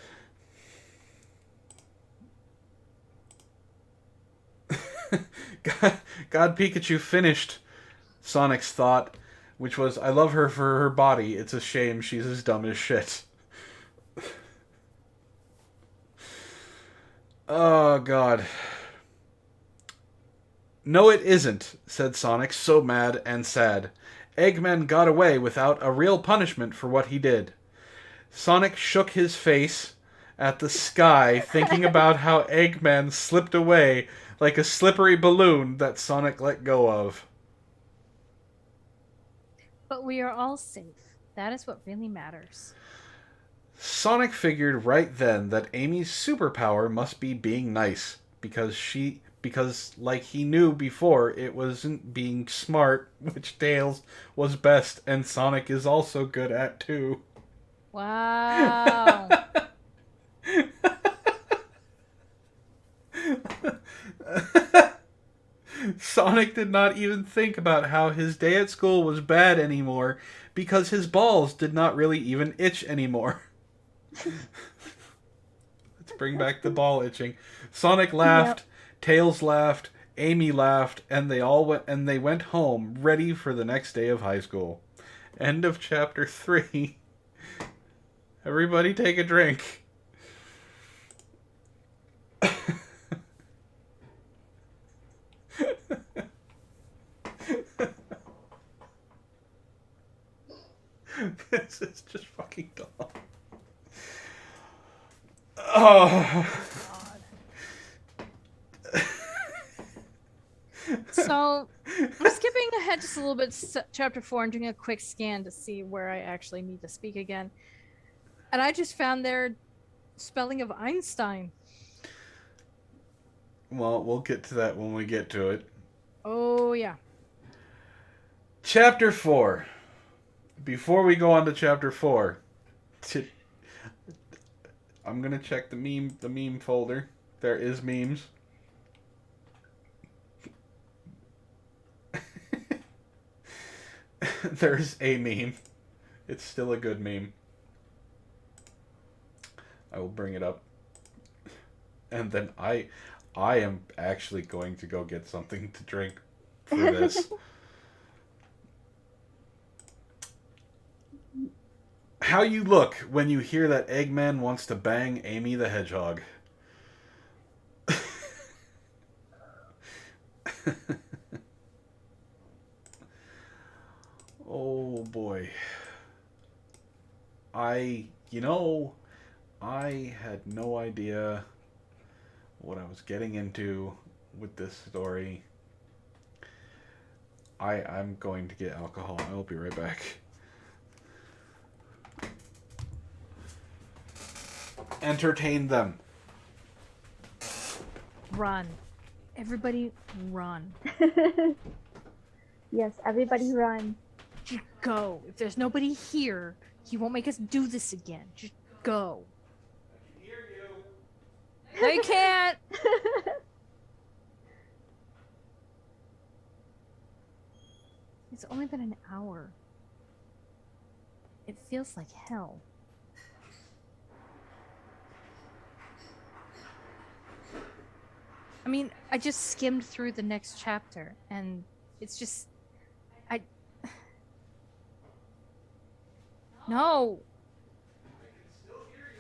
God Pikachu finished Sonic's thought, which was, I love her for her body. It's a shame she's as dumb as shit. Oh, God. No, it isn't, said Sonic, so mad and sad. Eggman got away without a real punishment for what he did. Sonic shook his face at the sky, thinking about how Eggman slipped away like a slippery balloon that Sonic let go of. But we are all safe. That is what really matters. Sonic figured right then that Amy's superpower must be being nice, because like he knew before, it wasn't being smart, which Tails was best and Sonic is also good at too. Wow. Sonic did not even think about how his day at school was bad anymore because his balls did not really even itch anymore. Let's bring back the ball itching. Sonic laughed, yep. Tails laughed, Amy laughed, and they went home ready for the next day of high school. End of chapter 3. Everybody take a drink. This is just fucking dumb. Oh. So, I'm skipping ahead just a little bit to chapter 4 and doing a quick scan to see where I actually need to speak again. And I just found their spelling of Einstein. Well, we'll get to that when we get to it. Oh, yeah. Chapter 4. Before we go on to chapter 4, I'm going to check the meme folder. There is memes. There's a meme. It's still a good meme. I will bring it up. And then I am actually going to go get something to drink for this. How you look when you hear that Eggman wants to bang Amy the Hedgehog. Oh boy. I had no idea what I was getting into with this story. I'm going to get alcohol. I will be right back. Entertain them. Run. Everybody run. Yes, everybody run. Just go. If there's nobody here, he won't make us do this again. Just go. I can hear you. No, you can't. It's only been an hour. It feels like hell. I mean, I just skimmed through the next chapter, and it's just... No! I can still hear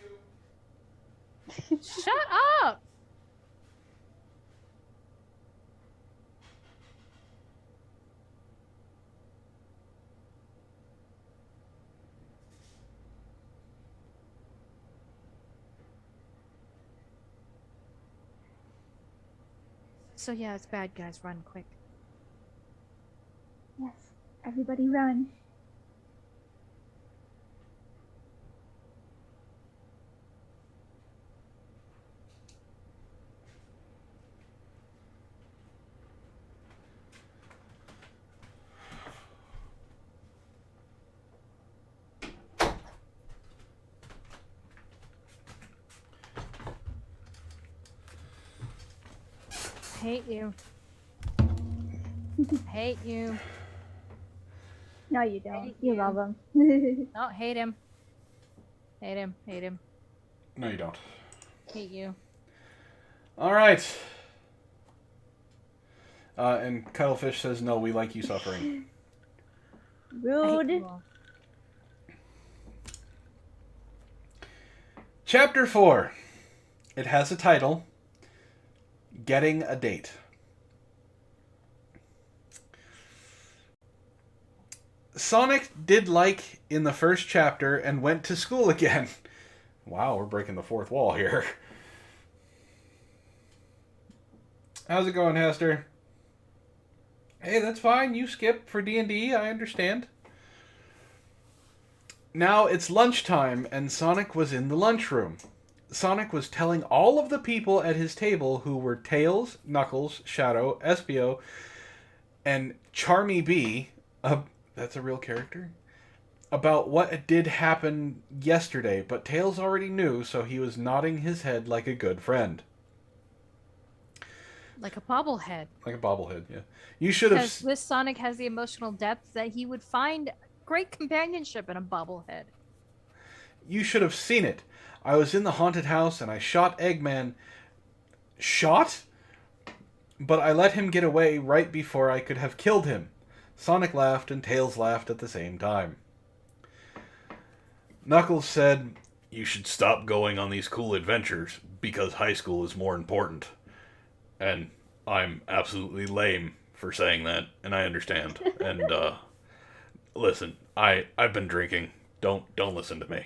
you. Shut up! So yeah, it's bad, guys. Run quick. Yes, everybody run. Hate you. Hate you. No, you don't. Hate You you. love him. No, hate him. Hate him. Hate him. No, you don't. Hate you. All right. And Cuttlefish says, no, we like you suffering. I hate Rude. you all. Chapter 4. It has a title. Getting a Date. Sonic did like in the first chapter and went to school again. Wow, we're breaking the fourth wall here. How's it going, Hester? Hey, that's fine. You skip for D&D. I understand. Now it's lunchtime, and Sonic was in the lunchroom. Sonic was telling all of the people at his table, who were Tails, Knuckles, Shadow, Espio, and Charmy B, that's a real character, about what did happen yesterday, but Tails already knew, so he was nodding his head like a good friend. Like a bobblehead. Like a bobblehead, yeah. You should have... Because this Sonic has the emotional depth that he would find great companionship in a bobblehead. You should have seen it. I was in the haunted house and I shot Eggman. Shot? But I let him get away right before I could have killed him. Sonic laughed and Tails laughed at the same time. Knuckles said, you should stop going on these cool adventures because high school is more important. And I'm absolutely lame for saying that, and I understand. And, listen, I've been drinking. Don't listen to me.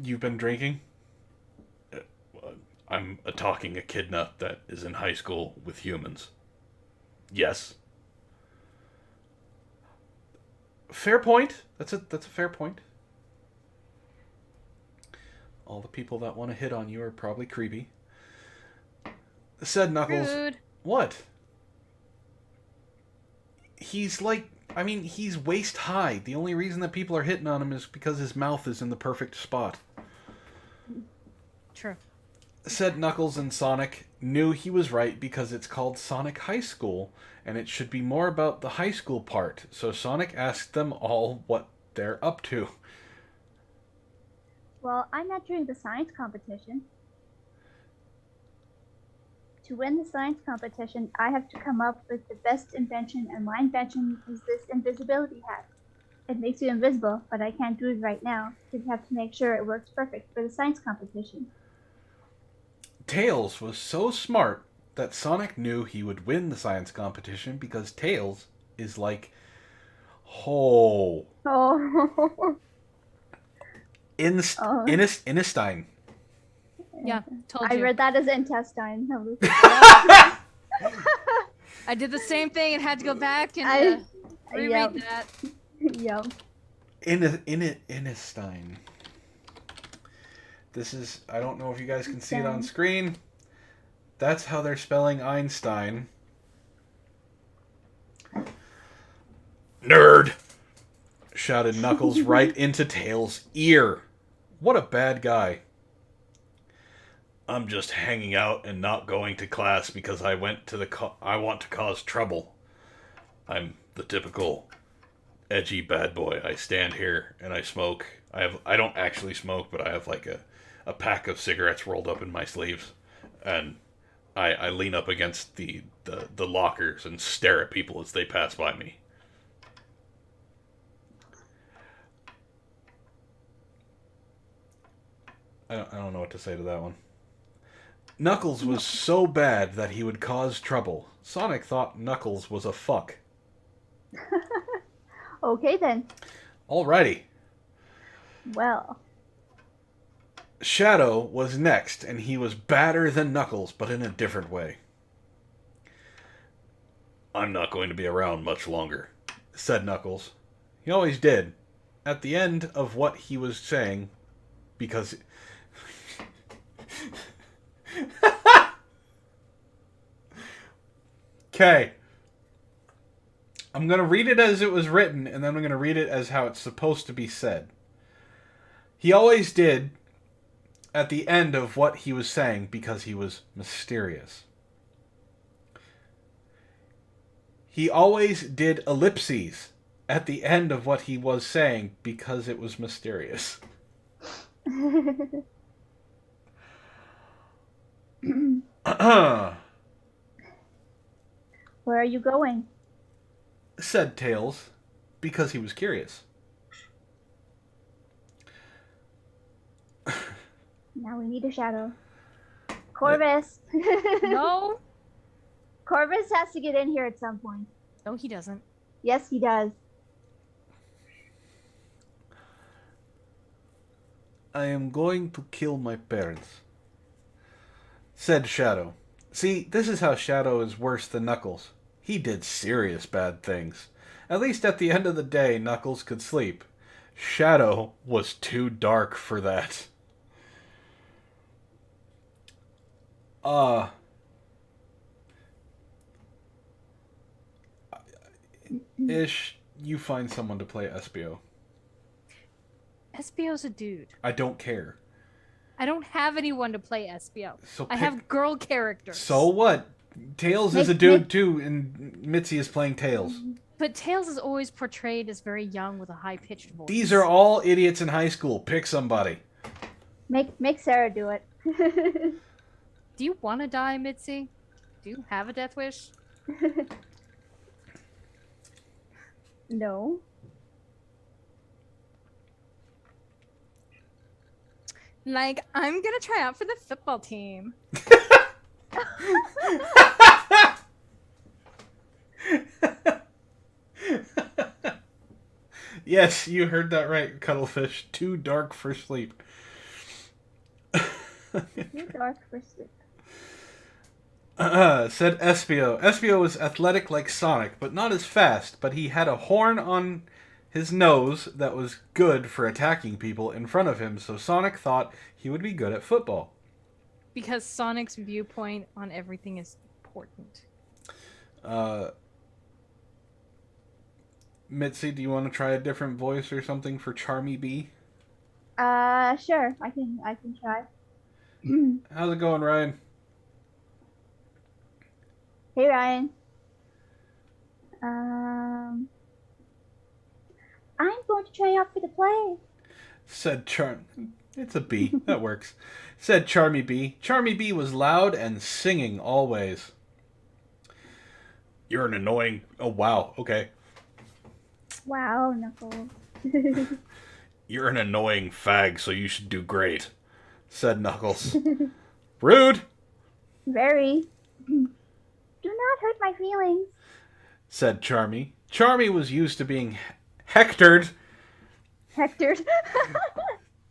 You've been drinking? I'm talking echidna that is in high school with humans. Yes. Fair point. That's a fair point. All the people that want to hit on you are probably creepy. Said Knuckles. Rude. What? He's like... I mean, he's waist high. The only reason that people are hitting on him is because his mouth is in the perfect spot. True. Said Knuckles, and Sonic knew he was right because it's called Sonic High School, and it should be more about the high school part. So Sonic asked them all what they're up to. Well, I'm entering the science competition. To win the science competition, I have to come up with the best invention, and my invention is this invisibility hat. It makes you invisible, but I can't do it right now, because you have to make sure it works perfect for the science competition. Tails was so smart that Sonic knew he would win the science competition because Tails is like, Oh. Innestein. Yeah, told I you. read that as intestine. I did the same thing and had to go back and reread that. Yep. That's how they're spelling Einstein. Nerd! Shouted Knuckles right into Tails' ear. What a bad guy. I'm just hanging out and not going to class because I want to cause trouble. I'm the typical edgy bad boy. I stand here and I smoke. I don't actually smoke, but I have like a pack of cigarettes rolled up in my sleeves, and I lean up against the lockers and stare at people as they pass by me. I don't know what to say to that one. Knuckles was so bad that he would cause trouble. Sonic thought Knuckles was a fuck. Okay then. Alrighty. Well. Shadow was next, and he was badder than Knuckles, but in a different way. I'm not going to be around much longer, said Knuckles. He always did. At the end of what he was saying, because... Okay. I'm going to read it as it was written, and then I'm going to read it as how it's supposed to be said. He always did at the end of what he was saying because he was mysterious. He always did ellipses at the end of what he was saying because it was mysterious. Where are you going? Said Tails, because he was curious. Now we need a shadow. Corvus! No, Corvus has to get in here at some point. no, he doesn't. Yes, he does. I am going to kill my parents, said Shadow. See, this is how Shadow is worse than Knuckles. He did serious bad things. At least at the end of the day, Knuckles could sleep. Shadow was too dark for that. Ish, you find someone to play Espio. Espio's a dude. I don't care. I don't have anyone to play Espio. So I have girl characters. So what? Tails is a dude too, and Mitzi is playing Tails. But Tails is always portrayed as very young with a high-pitched voice. These are all idiots in high school. Pick somebody. Make Sarah do it. Do you want to die, Mitzi? Do you have a death wish? No. Like, I'm gonna try out for the football team. Yes, you heard that right, Cuttlefish. Too dark for sleep. Too dark for sleep. Said Espio. Espio was athletic like Sonic, but not as fast. But he had a horn on his nose that was good for attacking people in front of him, so Sonic thought he would be good at football. Because Sonic's viewpoint on everything is important. Mitzi, do you want to try a different voice or something for Charmy B? Sure. I can try. How's it going, Ryan? Hey, Ryan. I'm going to try out for the play. Said It's a B. That works. Said Charmy B. Charmy B was loud and singing always. You're an annoying... Oh, wow. Okay. Wow, Knuckles. You're an annoying fag, so you should do great. Said Knuckles. Rude! Very. Do not hurt my feelings. Said Charmy. Charmy was used to being hectored. Hectored.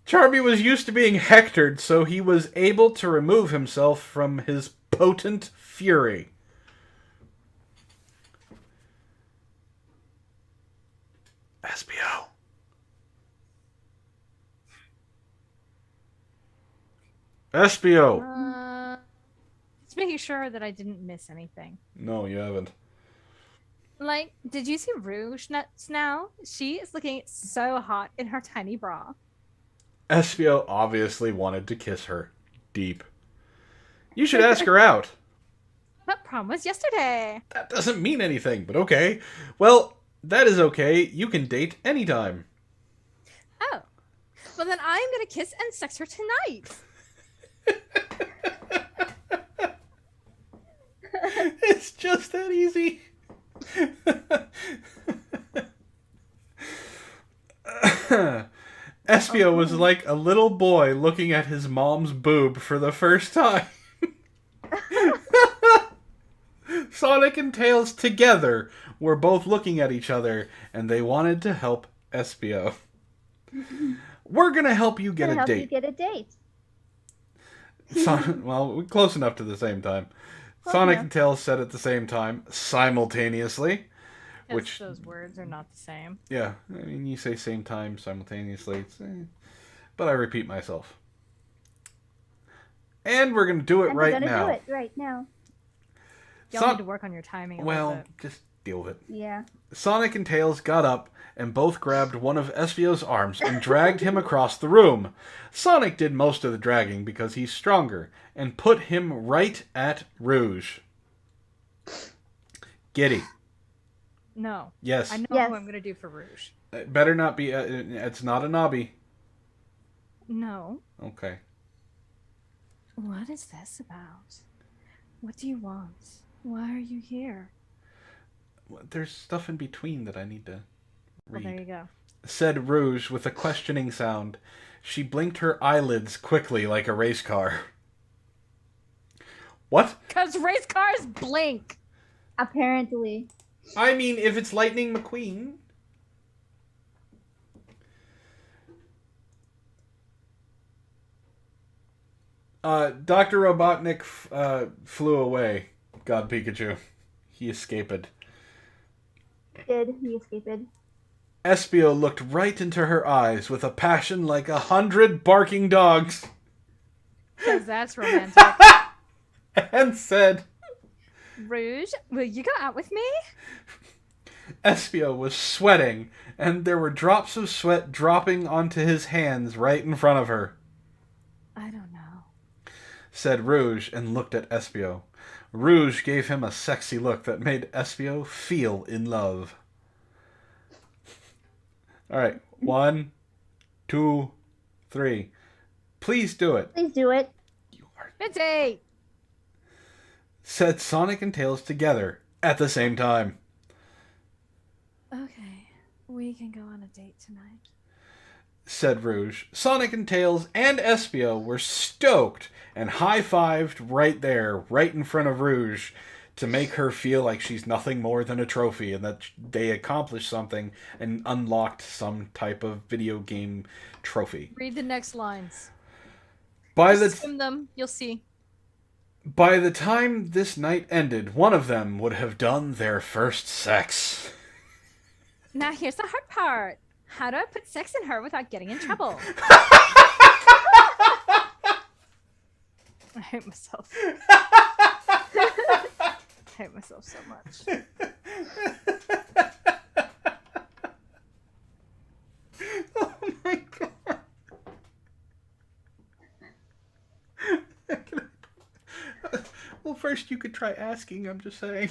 Charmy was used to being hectored, so he was able to remove himself from his potent fury. Espio. Espio. Just making sure that I didn't miss anything. No, you haven't. Like, did you see Rouge nuts now? She is looking so hot in her tiny bra. Espio obviously wanted to kiss her. Deep. You should ask her out. What prom was yesterday? That doesn't mean anything, but okay. Well, that is okay. You can date anytime. Oh. Well, then I'm going to kiss and sex her tonight. It's just that easy. Espio was like a little boy looking at his mom's boob for the first time. Sonic and Tails together were both looking at each other, and they wanted to help Espio. We're gonna help you get a date. Well, close enough to the same time. Sonic and Tails said at the same time, simultaneously. Which those words are not the same. Yeah, I mean, you say same time, simultaneously. But I repeat myself. And we're going to do it right now. We're going to do it right now. Y'all need to work on your timing a little bit. Just deal with it. Yeah. Sonic and Tails got up and both grabbed one of Espio's arms and dragged him across the room. Sonic did most of the dragging because he's stronger and put him right at Rouge. Giddy. No. Yes. I know what I'm going to do for Rouge. It better not be... it's not a knobby. No. Okay. What is this about? What do you want? Why are you here? There's stuff in between that I need to read. Well, there you go. Said Rouge with a questioning sound. She blinked her eyelids quickly like a race car. What? Because race cars blink. Apparently. I mean, if it's Lightning McQueen. Dr. Robotnik flew away. God, Pikachu. He escaped. He escaped. Espio looked right into her eyes with a passion like 100 barking dogs. Because that's romantic. And said, Rouge, will you go out with me? Espio was sweating, and there were drops of sweat dropping onto his hands right in front of her. I don't know. Said Rouge and looked at Espio. Rouge gave him a sexy look that made Espio feel in love. Alright, 1, 2, 3. Please do it. Please do it. You are... Midday! Said Sonic and Tails together at the same time. Okay, we can go on a date tonight. Said Rouge. Sonic and Tails and Espio were stoked and high-fived right there, right in front of Rouge, to make her feel like she's nothing more than a trophy and that they accomplished something and unlocked some type of video game trophy. Read the next lines. Skim them, you'll see. By the time this night ended, one of them would have done their first sex. Now here's the hard part. How do I put sex in her without getting in trouble? I hate myself. I hate myself so much. Oh my god. Well, first you could try asking, I'm just saying.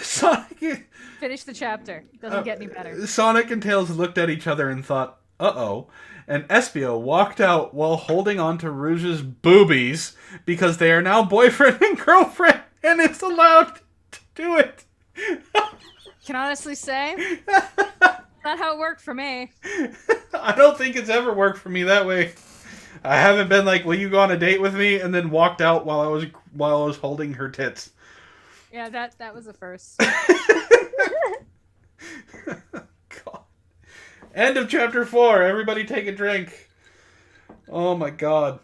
Sonic... Finish the chapter. Doesn't get any better. Sonic and Tails looked at each other and thought, uh-oh. And Espio walked out while holding on to Rouge's boobies because they are now boyfriend and girlfriend and it's allowed to do it. Can honestly say, not how it worked for me. I don't think it's ever worked for me that way. I haven't been like, will you go on a date with me? And then walked out while I was holding her tits. Yeah, that was the first. God. End of chapter 4. Everybody take a drink. Oh my god.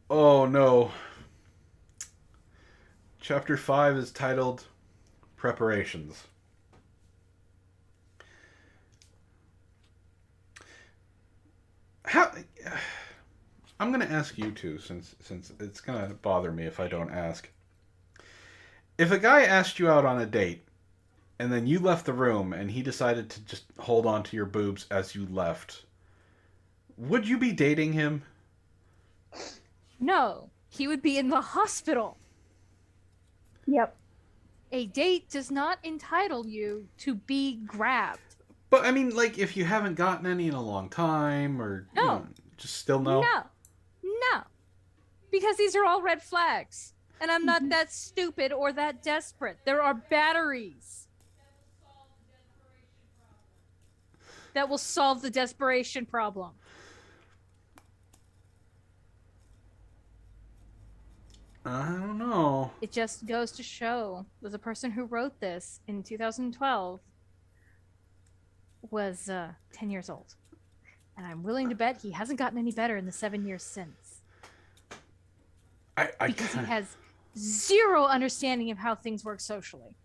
Oh no. Chapter 5 is titled Preparations. How? I'm gonna ask you two, since it's gonna bother me if I don't ask. If a guy asked you out on a date, and then you left the room, and he decided to just hold on to your boobs as you left, would you be dating him? No, he would be in the hospital. Yep. A date does not entitle you to be grabbed. But I mean, like, if you haven't gotten any in a long time, or No. you know, just still no. No, because these are all red flags, and I'm not that stupid or that desperate. There are batteries that will solve the desperation problem. I don't know. It just goes to show that the person who wrote this in 2012 was 10 years old. And I'm willing to bet he hasn't gotten any better in the 7 years since. Because he has zero understanding of how things work socially.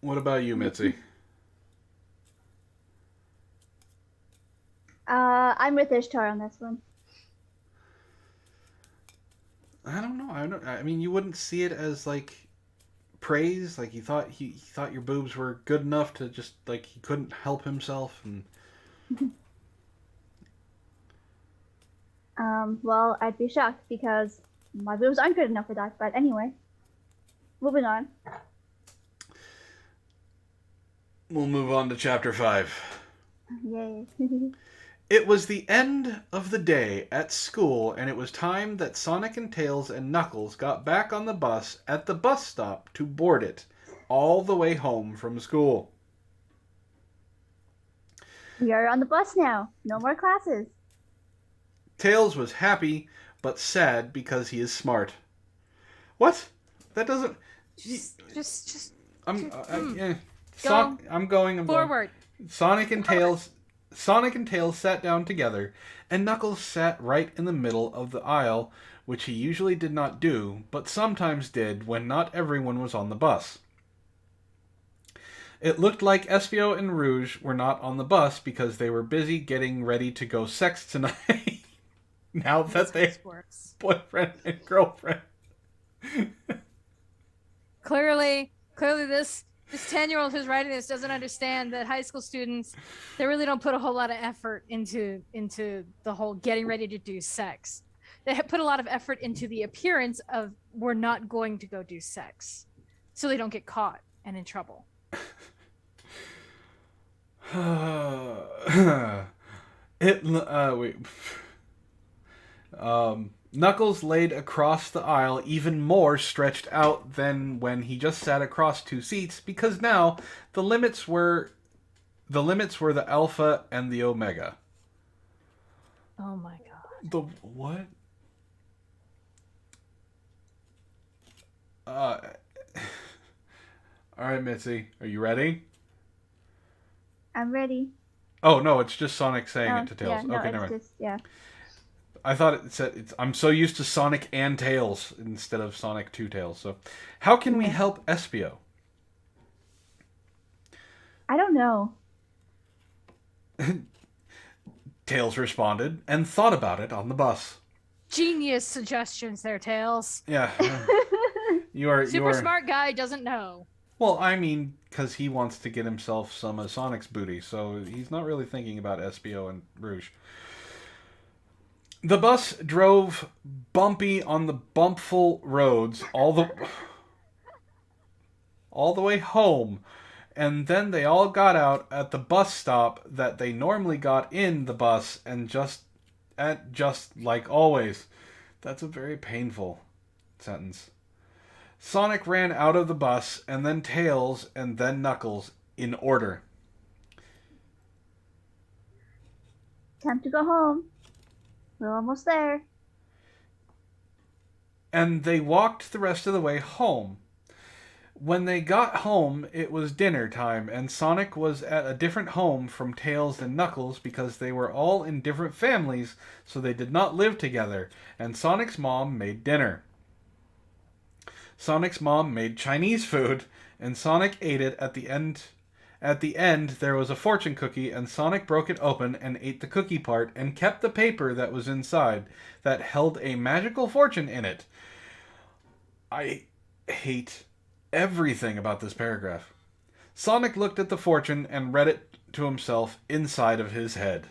What about you, Mitzi? I'm with Ishtar on this one. I don't know. I mean, you wouldn't see it as like praise. Like he thought your boobs were good enough to just like he couldn't help himself. And Well, I'd be shocked because my boobs aren't good enough for that. But anyway, moving on. we'll move on to chapter 5. Yay. It was the end of the day at school, and it was time that Sonic and Tails and Knuckles got back on the bus at the bus stop to board it, all the way home from school. We are on the bus now. No more classes. Tails was happy, but sad because he is smart. What? That doesn't... Just I'm Go going forward. Sonic and Tails sat down together, and Knuckles sat right in the middle of the aisle, which he usually did not do, but sometimes did when not everyone was on the bus. It looked like Espio and Rouge were not on the bus because they were busy getting ready to go sex tonight. Now that they're boyfriend and girlfriend. Clearly this 10-year-old who's writing this doesn't understand that high school students, they really don't put a whole lot of effort into the whole getting ready to do sex. They put a lot of effort into the appearance of we're not going to go do sex, so they don't get caught and in trouble. Knuckles laid across the aisle even more stretched out than when he just sat across two seats, because now the limits were the Alpha and the Omega. Oh my god. The what? Alright, Mitzi, are you ready? I'm ready. Oh no, it's just Sonic saying it to Tails. Yeah, no, okay, never it's mind. just, yeah. I thought it said I'm so used to Sonic and Tails instead of Sonic 2 Tails. So, how can we help Espio? I don't know. Tails responded and thought about it on the bus. Genius suggestions there, Tails. Yeah. You are Super smart guy doesn't know. Well, I mean, because he wants to get himself some of Sonic's booty, so he's not really thinking about Espio and Rouge. The bus drove bumpy on the bumpful roads all the way home, and then they all got out at the bus stop that they normally got in the bus, and just like always. That's a very painful sentence. Sonic ran out of the bus, and then Tails, and then Knuckles, in order. Time to go home. We're almost there. And they walked the rest of the way home. When they got home, it was dinner time, and Sonic was at a different home from Tails and Knuckles because they were all in different families, so they did not live together, and Sonic's mom made dinner. Sonic's mom made Chinese food, and Sonic ate it at the end At the end, there was a fortune cookie, and Sonic broke it open and ate the cookie part and kept the paper that was inside that held a magical fortune in it. I hate everything about this paragraph. Sonic looked at the fortune and read it to himself inside of his head.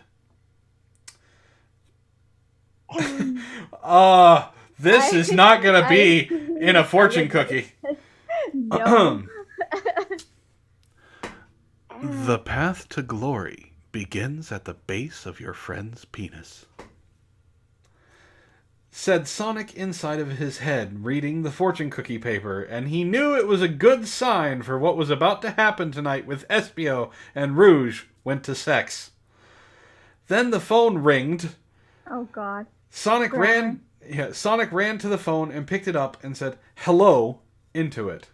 This is not going to be in a fortune cookie. No. The path to glory begins at the base of your friend's penis, said Sonic inside of his head, reading the fortune cookie paper, and he knew it was a good sign for what was about to happen tonight with Espio and Rouge went to sex. Then the phone ringed. Oh, God. Sonic ran to the phone and picked it up and said, "Hello," into it.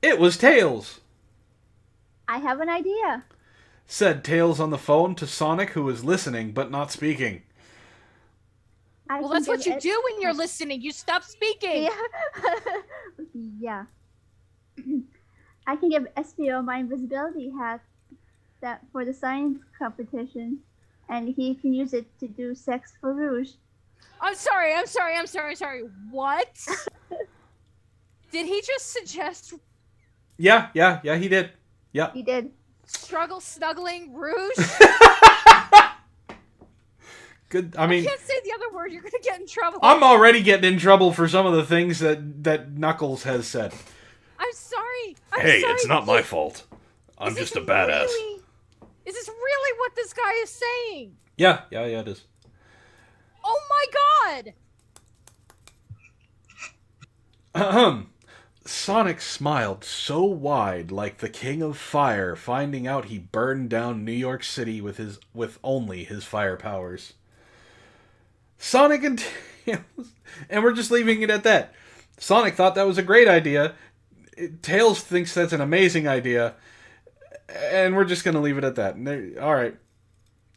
It was Tails. I have an idea, said Tails on the phone to Sonic, who was listening but not speaking. Well, that's what you do when you're listening. You stop speaking. Yeah. I can give SPO my invisibility hat that for the science competition, and he can use it to do sex for Rouge. I'm sorry. What? Did he just suggest? Yeah, he did. Yeah. He did. Snuggling Rouge? Good. I mean, I can't say the other word. You're gonna get in trouble. I'm already getting in trouble for some of the things that Knuckles has said. I'm sorry. Hey, it's not my fault. I'm just a badass. Is this really what this guy is saying? Yeah, it is. Oh my God! Sonic smiled so wide, like the King of Fire, finding out he burned down New York City with only his fire powers. Sonic and Tails, and we're just leaving it at that. Sonic thought that was a great idea. Tails thinks that's an amazing idea, and we're just going to leave it at that. All right.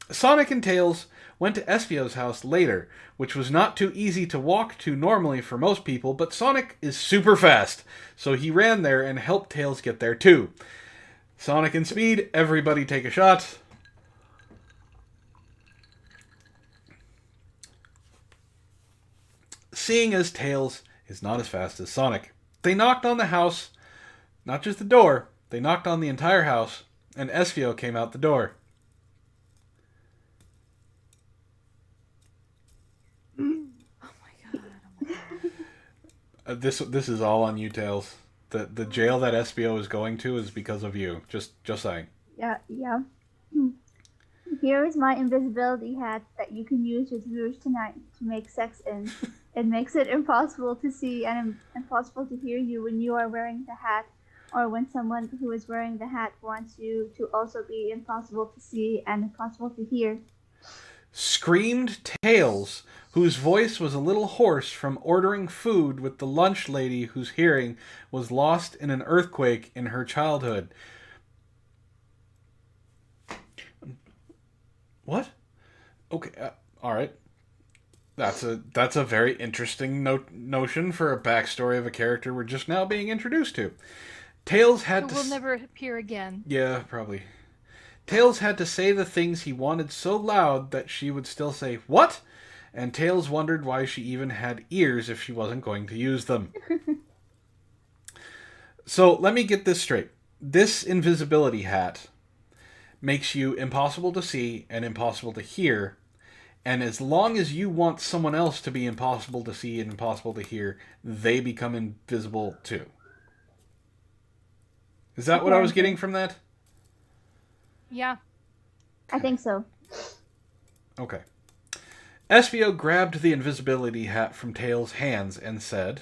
Sonic and Tails went to Espio's house later, which was not too easy to walk to normally for most people, but Sonic is super fast, so he ran there and helped Tails get there too. Sonic and Speed, everybody take a shot. Seeing as Tails is not as fast as Sonic, they knocked on the house, not just the door, they knocked on the entire house, and Espio came out the door. This is all on you, Tails. The jail that Espio is going to is because of you. Just saying. Yeah. Here is my invisibility hat that you can use with Rouge tonight to make sex in. It makes it impossible to see and impossible to hear you when you are wearing the hat, or when someone who is wearing the hat wants you to also be impossible to see and impossible to hear. Screamed Tails, whose voice was a little hoarse from ordering food with the lunch lady whose hearing was lost in an earthquake in her childhood. What? Okay, all right. That's a very interesting notion for a backstory of a character we're just now being introduced to. Tails had to... will never appear again. Yeah, probably. Tails had to say the things he wanted so loud that she would still say, "What?" And Tails wondered why she even had ears if she wasn't going to use them. So, let me get this straight. This invisibility hat makes you impossible to see and impossible to hear, and as long as you want someone else to be impossible to see and impossible to hear, they become invisible too. Is that what I was getting from that? Yeah. I think so. Okay. Espio grabbed the invisibility hat from Tails' hands and said,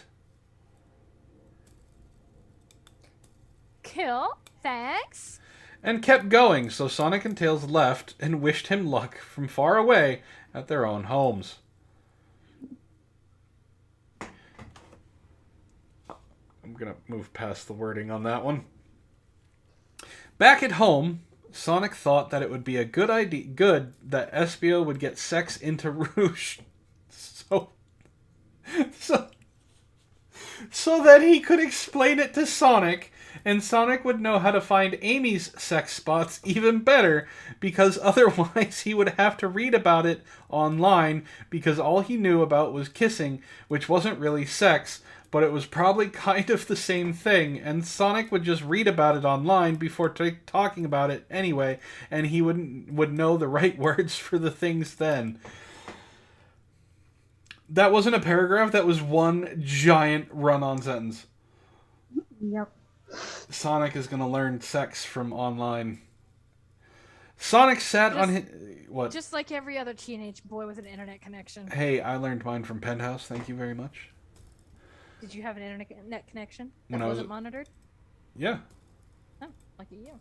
"Cool, thanks." And kept going, so Sonic and Tails left and wished him luck from far away at their own homes. I'm going to move past the wording on that one. Back at home, Sonic thought that it would be a good that Espio would get sex into Rouge so that he could explain it to Sonic And Sonic would know how to find Amy's sex spots even better, because otherwise he would have to read about it online, because all he knew about was kissing, which wasn't really sex, but it was probably kind of the same thing, and Sonic would just read about it online before talking about it anyway, and he would know the right words for the things then. That wasn't a paragraph, that was one giant run-on sentence. Yep. Sonic is going to learn sex from online. Sonic sat on his... What? Just like every other teenage boy with an internet connection. Hey, I learned mine from Penthouse, thank you very much. Did you have an internet connection When that I was wasn't monitored? Yeah. Oh, lucky you.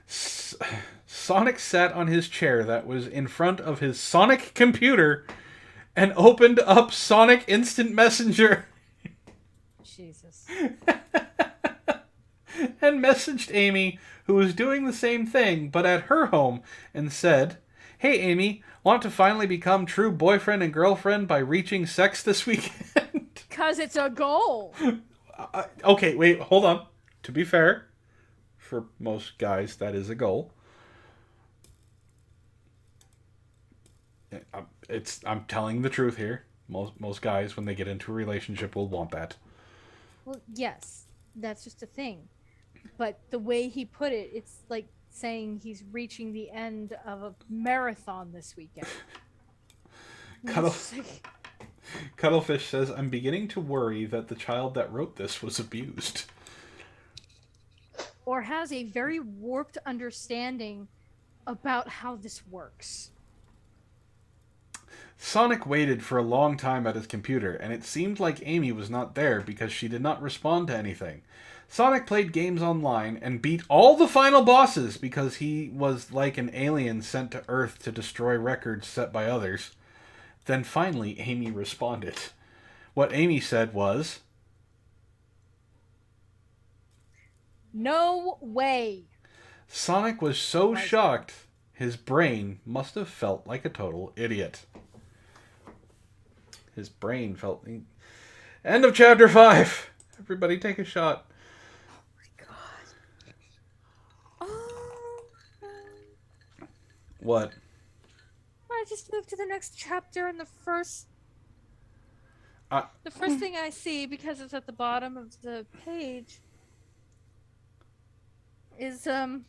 Sonic sat on his chair that was in front of his Sonic computer and opened up Sonic Instant Messenger. Jesus. And messaged Amy, who was doing the same thing, but at her home, and said, "Hey Amy, want to finally become true boyfriend and girlfriend by reaching sex this weekend?" Because it's a goal. Okay, wait, hold on. To be fair, for most guys, that is a goal. I'm telling the truth here. Most guys, when they get into a relationship, will want that. Well, yes, that's just a thing. But the way he put it, it's like saying he's reaching the end of a marathon this weekend. Cuttlefish says, "I'm beginning to worry that the child that wrote this was abused." Or has a very warped understanding about how this works. Sonic waited for a long time at his computer, and it seemed like Amy was not there because she did not respond to anything. Sonic played games online and beat all the final bosses because he was like an alien sent to Earth to destroy records set by others. Then finally, Amy responded. What Amy said was, "No way." Sonic was so shocked, his brain must have felt like a total idiot. His brain felt... End of chapter 5. Everybody take a shot. What? I just moved to the next chapter, and the first thing I see, because it's at the bottom of the page, is some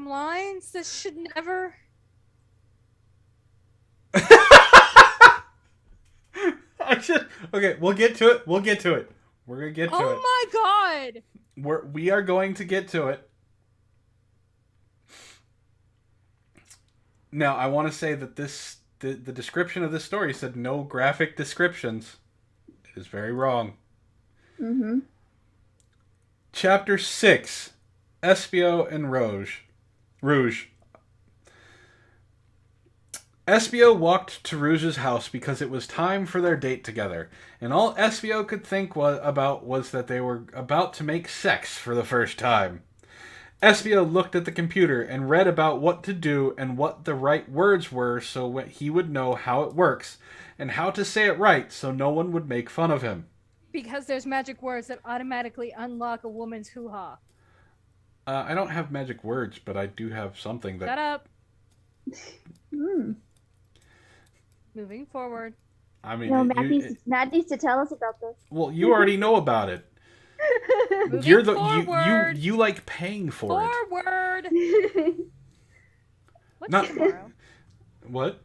lines that should never. Okay, we'll get to it. We're gonna get to it. Oh my god! We are going to get to it. Now, I want to say that the description of this story said no graphic descriptions. It is very wrong. Mm-hmm. Chapter 6, Espio and Rouge. Espio walked to Rouge's house because it was time for their date together, and all Espio could think about was that they were about to make sex for the first time. Espio looked at the computer and read about what to do and what the right words were so he would know how it works, and how to say it right so no one would make fun of him. Because there's magic words that automatically unlock a woman's hoo-ha. I don't have magic words, but I do have something that... Shut up. Moving forward. I mean, no, Matt needs to tell us about this. Well, you already know about it. You're the you like paying for it. Forward. What's Not... tomorrow? What?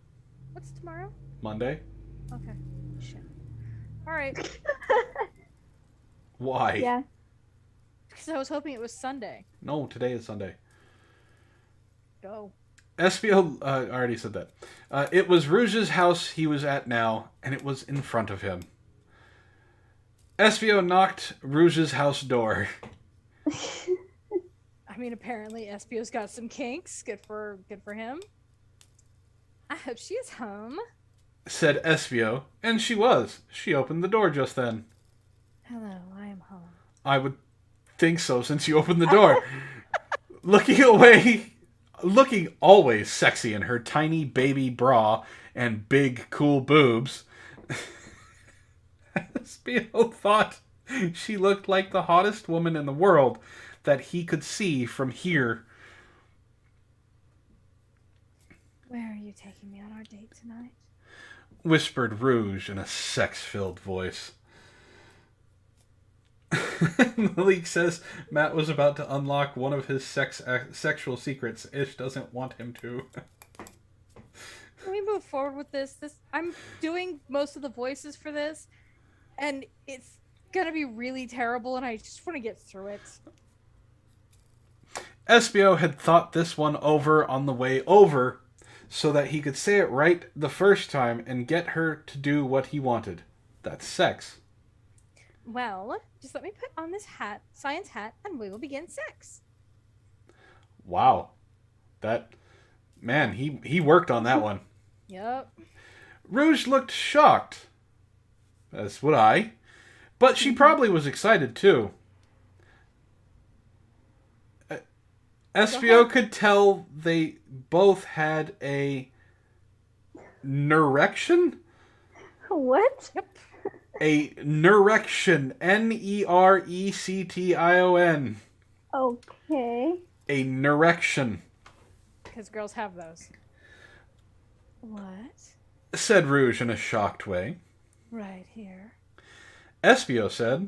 What's tomorrow? Monday. Okay. Shit. All right. Why? Yeah. Because I was hoping it was Sunday. No, today is Sunday. Go. Espio, I already said that. It was Rouge's house he was at now, and it was in front of him. Espio knocked Rouge's house door. I mean, apparently Espio's got some kinks. Good for him. I hope she is home, said Espio, and she was. She opened the door just then. Hello, I am home. I would think so, since you opened the door. Looking always sexy in her tiny baby bra and big cool boobs. Espio thought She looked like the hottest woman in the world that he could see from here. Where are you taking me on our date tonight? Whispered Rouge in a sex-filled voice. Malik says Matt was about to unlock one of his sexual secrets. Ish doesn't want him to. Can we move forward with this? I'm doing most of the voices for this, and it's gonna be really terrible, and I just want to get through it. Espio had thought this one over on the way over so that he could say it right the first time and get her to do what he wanted. That's sex. Well, just let me put on this hat, science hat, and we will begin sex. Wow. Man, he worked on that one. Yep. Rouge looked shocked. As would I. But she probably was excited too. Espio could tell they both had a nerection? What? Yep. A nerection. Nerection. Okay. A nerection. Because girls have those. What? Said Rouge in a shocked way. Right here. Espio said,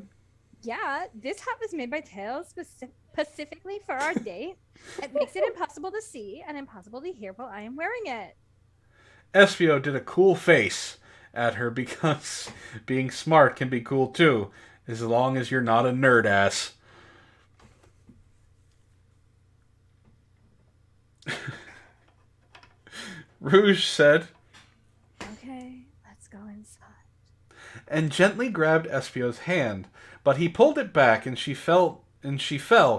Yeah, this hat was made by Tails specifically for our date. It makes it impossible to see and impossible to hear while I am wearing it. Espio did a cool face at her because being smart can be cool too, as long as you're not a nerd ass. Rouge said, Okay, let's go inside. and gently grabbed Espio's hand, but he pulled it back and she fell,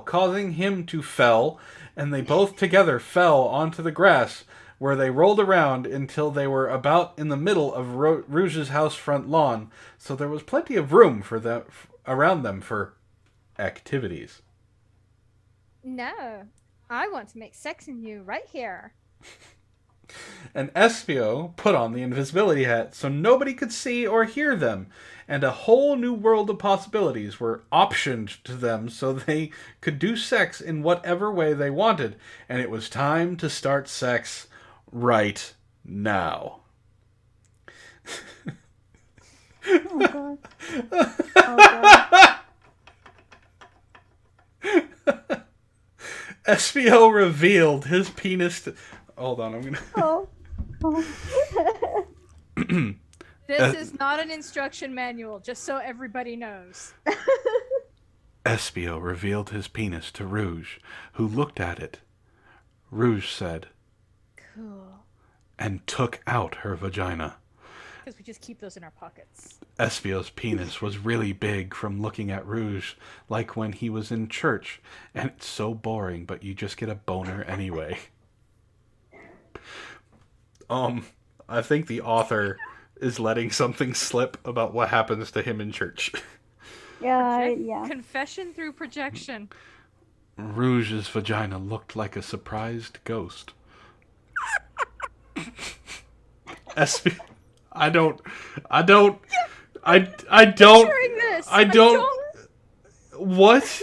causing him to fell, and they both together fell onto the grass, where they rolled around until they were about in the middle of Rouge's house front lawn, so there was plenty of room for them around them for activities. No, I want to make sex in you right here. And Espio put on the invisibility hat so nobody could see or hear them, and a whole new world of possibilities were optioned to them so they could do sex in whatever way they wanted, and it was time to start sex right now. Oh god. Oh god. Espio revealed his penis to... Hold on, I'm gonna... Oh. This is not an instruction manual, just so everybody knows. Espio revealed his penis to Rouge, who looked at it. Rouge said, Cool. and took out her vagina. Because we just keep those in our pockets. Espio's penis was really big from looking at Rouge, like when he was in church, and it's so boring, but you just get a boner anyway. I think the author is letting something slip about what happens to him in church. Yeah. Confession through projection. Rouge's vagina looked like a surprised ghost. Espio... I don't. What?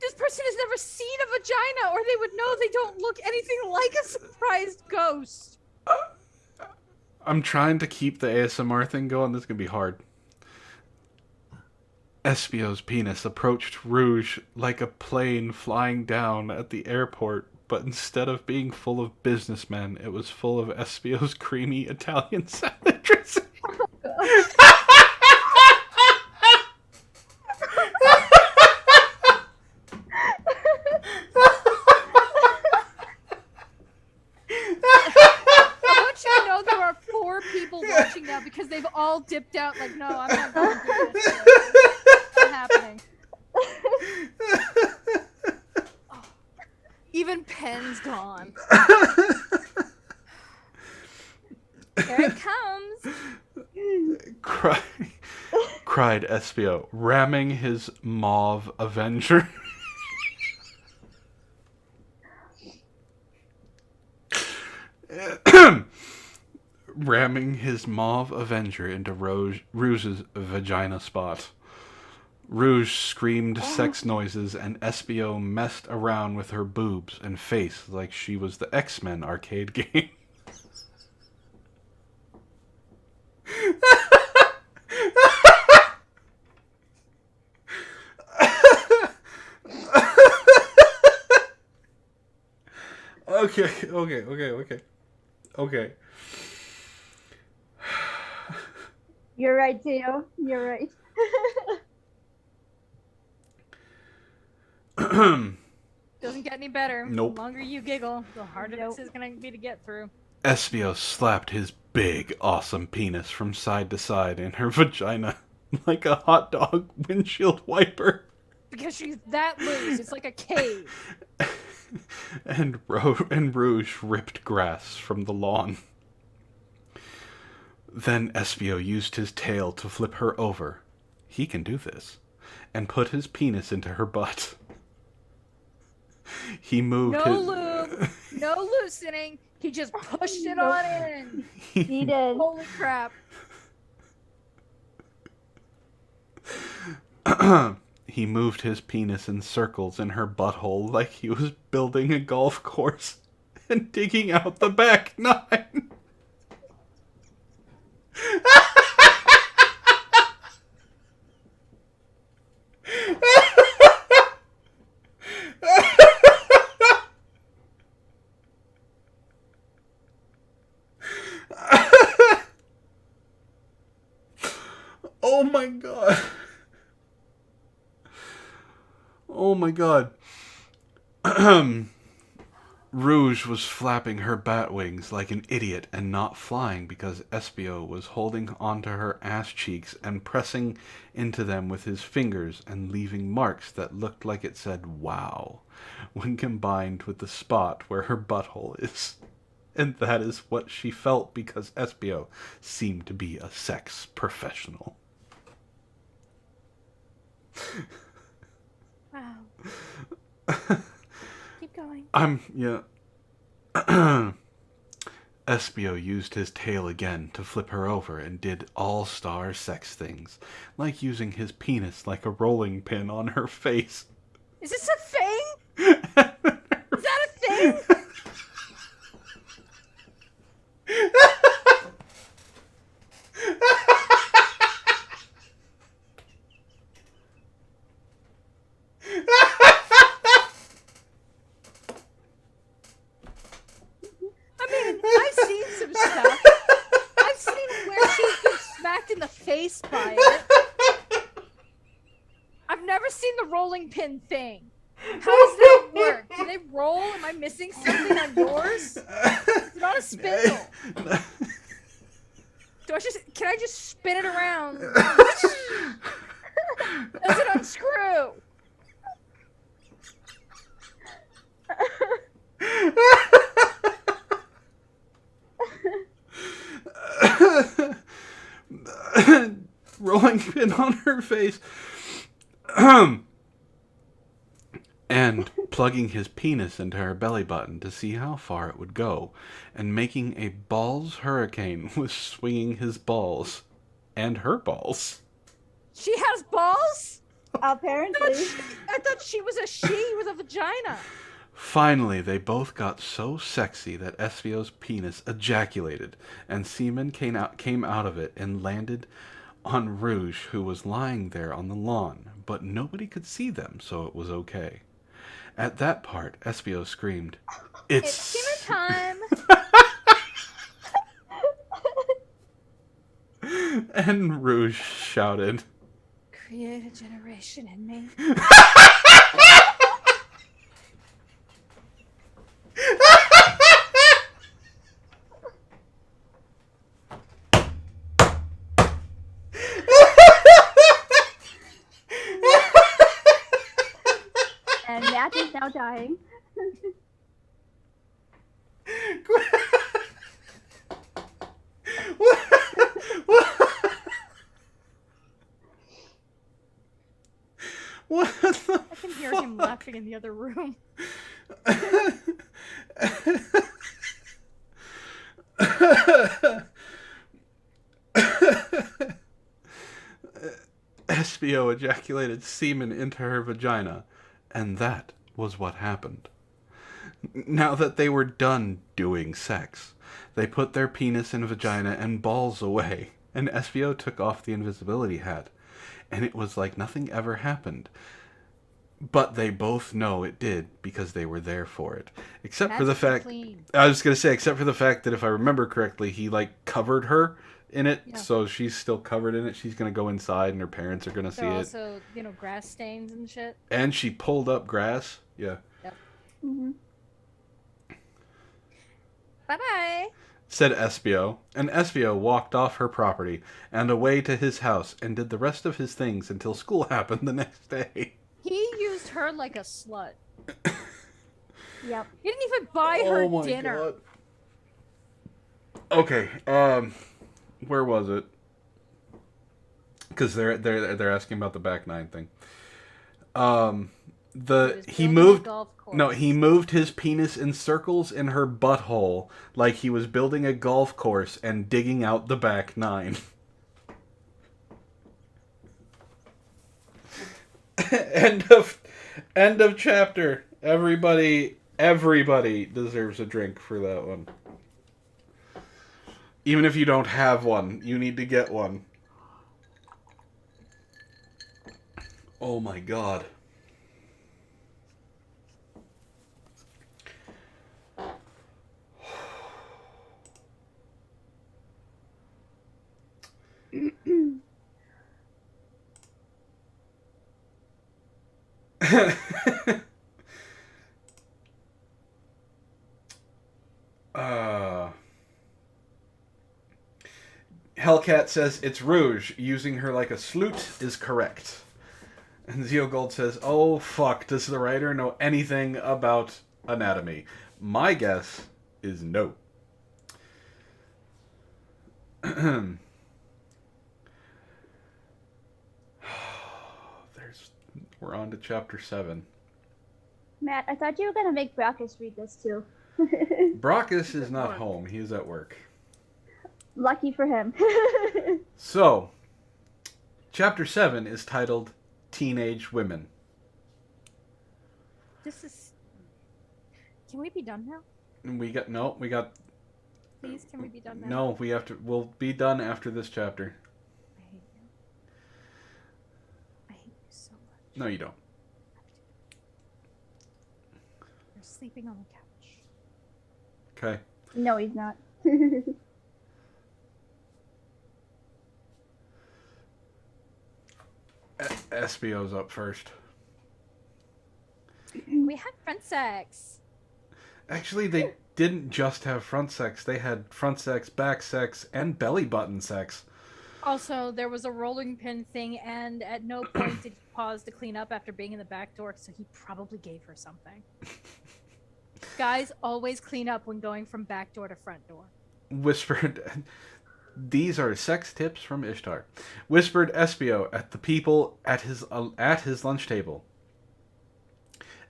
This person has never seen a vagina, or they would know they don't look anything like a surprised ghost. I'm trying to keep the ASMR thing going. This is going to be hard. Espio's penis approached Rouge like a plane flying down at the airport, but instead of being full of businessmen, it was full of Espio's creamy Italian salad dressing. Watching now because they've all dipped out like, no, I'm not going to do this. It's not happening. Oh. Even Pen's gone. Here it comes. Cried Espio, ramming his mauve Avenger. ramming his mauve Avenger into Rouge's vagina spot. Rouge screamed sex noises, and Espio messed around with her boobs and face like she was the X-Men arcade game. Okay. You're right, Tio. You're right. Doesn't get any better. Nope. The longer you giggle, the harder this is going to be to get through. Espio slapped his big, awesome penis from side to side in her vagina like a hot dog windshield wiper. Because she's that loose. It's like a cave. And Rouge ripped grass from the lawn. Then Espio used his tail to flip her over. He can do this. And put his penis into her butt. He moved No lube. No loosening. He just pushed it on in. He did. Holy crap. He moved his penis in circles in her butthole like he was building a golf course and digging out the back nine. Oh my god. Oh my god. Rouge was flapping her bat wings like an idiot and not flying because Espio was holding onto her ass cheeks and pressing into them with his fingers and leaving marks that looked like it said wow when combined with the spot where her butthole is. And that is what she felt because Espio seemed to be a sex professional. Wow. Keep going. Espio used his tail again to flip her over and did all-star sex things, like using his penis like a rolling pin on her face. Is this a thing? Is that a thing? I mean, I've seen some stuff. I've seen where she's been smacked in the face by it. I've never seen the rolling pin thing. How does that work? Do they roll? Am I missing something on yours? It's not a spindle. Can I just spin it around? Does it unscrew? Rolling pin on her face. And plugging his penis into her belly button to see how far it would go, and making a balls hurricane with swinging his balls and her balls. She has balls? Apparently. I thought she was a she with a vagina. Finally, they both got so sexy that Espio's penis ejaculated, and semen came out of it and landed on Rouge, who was lying there on the lawn, but nobody could see them, so it was okay. At that part, Espio screamed, It's semen time! And Rouge shouted, Create a generation in me. And Matt is now dying. What the I can hear him laughing in the other room. SBO ejaculated semen into her vagina, and that was what happened. Now that they were done doing sex, they put their penis and vagina and balls away, and SBO took off the invisibility hat, and it was like nothing ever happened. But they both know it did because they were there for it. Except for the fact... I was going to say, except for the fact that if I remember correctly, he, like, covered her in it, so she's still covered in it. She's going to go inside, and her parents are going to see it. Also, you know, grass stains and shit. And she pulled up grass. Yeah. Yep. Mm-hmm. Bye-bye, said SBO, and SBO walked off her property and away to his house and did the rest of his things until school happened the next day. He used her like a slut. Yep. He didn't even buy her dinner. God. Okay, where was it? Because they're asking about the back nine thing. He moved his penis in circles in her butthole like he was building a golf course and digging out the back nine. End of chapter. Everybody deserves a drink for that one. Even if you don't have one, you need to get one. Oh my god. Hellcat says it's Rouge. Using her like a sloot is correct. And Zeo Gold says, oh fuck, does the writer know anything about anatomy? My guess is no. We're on to chapter 7. Matt, I thought you were going to make Brackus read this too. Brackus is not home. He is at work. Lucky for him. So, chapter 7 is titled Teenage Women. This is... Can we be done now? We got... Please, can we be done now? No, we'll be done after this chapter. I hate you. I hate you so much. No, you don't. You're sleeping on the couch. Okay. No, he's not. SBO's up first. We had front sex. Actually, they didn't just have front sex. They had front sex, back sex, and belly button sex. Also, there was a rolling pin thing, and at no point did he pause to clean up after being in the back door, so he probably gave her something. Guys always clean up when going from back door to front door. Whispered... These are sex tips from Ishtar. Whispered SBO at the people at his lunch table.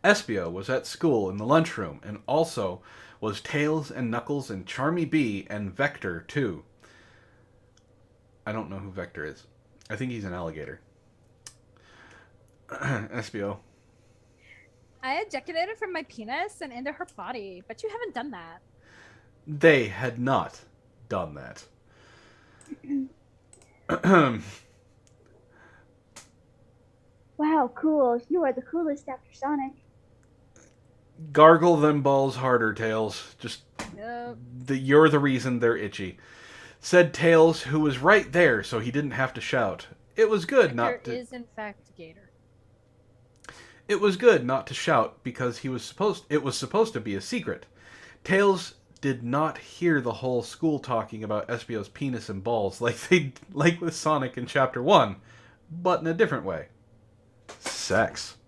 SBO was at school in the lunchroom, and also was Tails and Knuckles and Charmy B and Vector, too. I don't know who Vector is. I think he's an alligator. SBO. I ejaculated from my penis and into her body, but you haven't done that. They had not done that. Wow, cool. You are the coolest after Sonic. Gargle them balls harder, Tails. Just... Nope. You're the reason they're itchy. Said Tails, who was right there, so he didn't have to shout. It was good not to... There is, in fact, a gator. It was good not to shout, because it was supposed to be a secret. Tails did not hear the whole school talking about SBO's penis and balls like with Sonic in Chapter 1, but in a different way. Sex.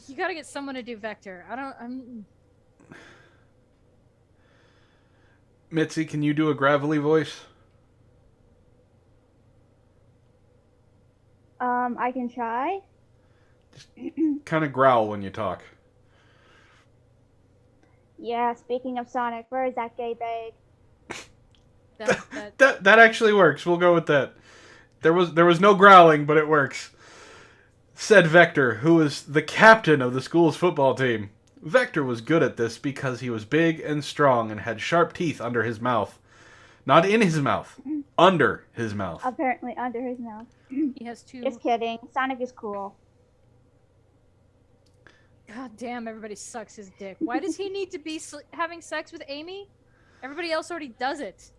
You gotta get someone to do Vector. I'm... Mitzi, can you do a gravelly voice? I can try. Just kind of growl when you talk. Yeah, speaking of Sonic, where is that gay bag? That actually works. We'll go with that. There was no growling, but it works. Said Vector, who was the captain of the school's football team. Vector was good at this because he was big and strong and had sharp teeth under his mouth. Not in his mouth. Under his mouth. Apparently under his mouth. He has two. Just kidding. Sonic is cool. God damn, everybody sucks his dick. Why does he need to be having sex with Amy? Everybody else already does it.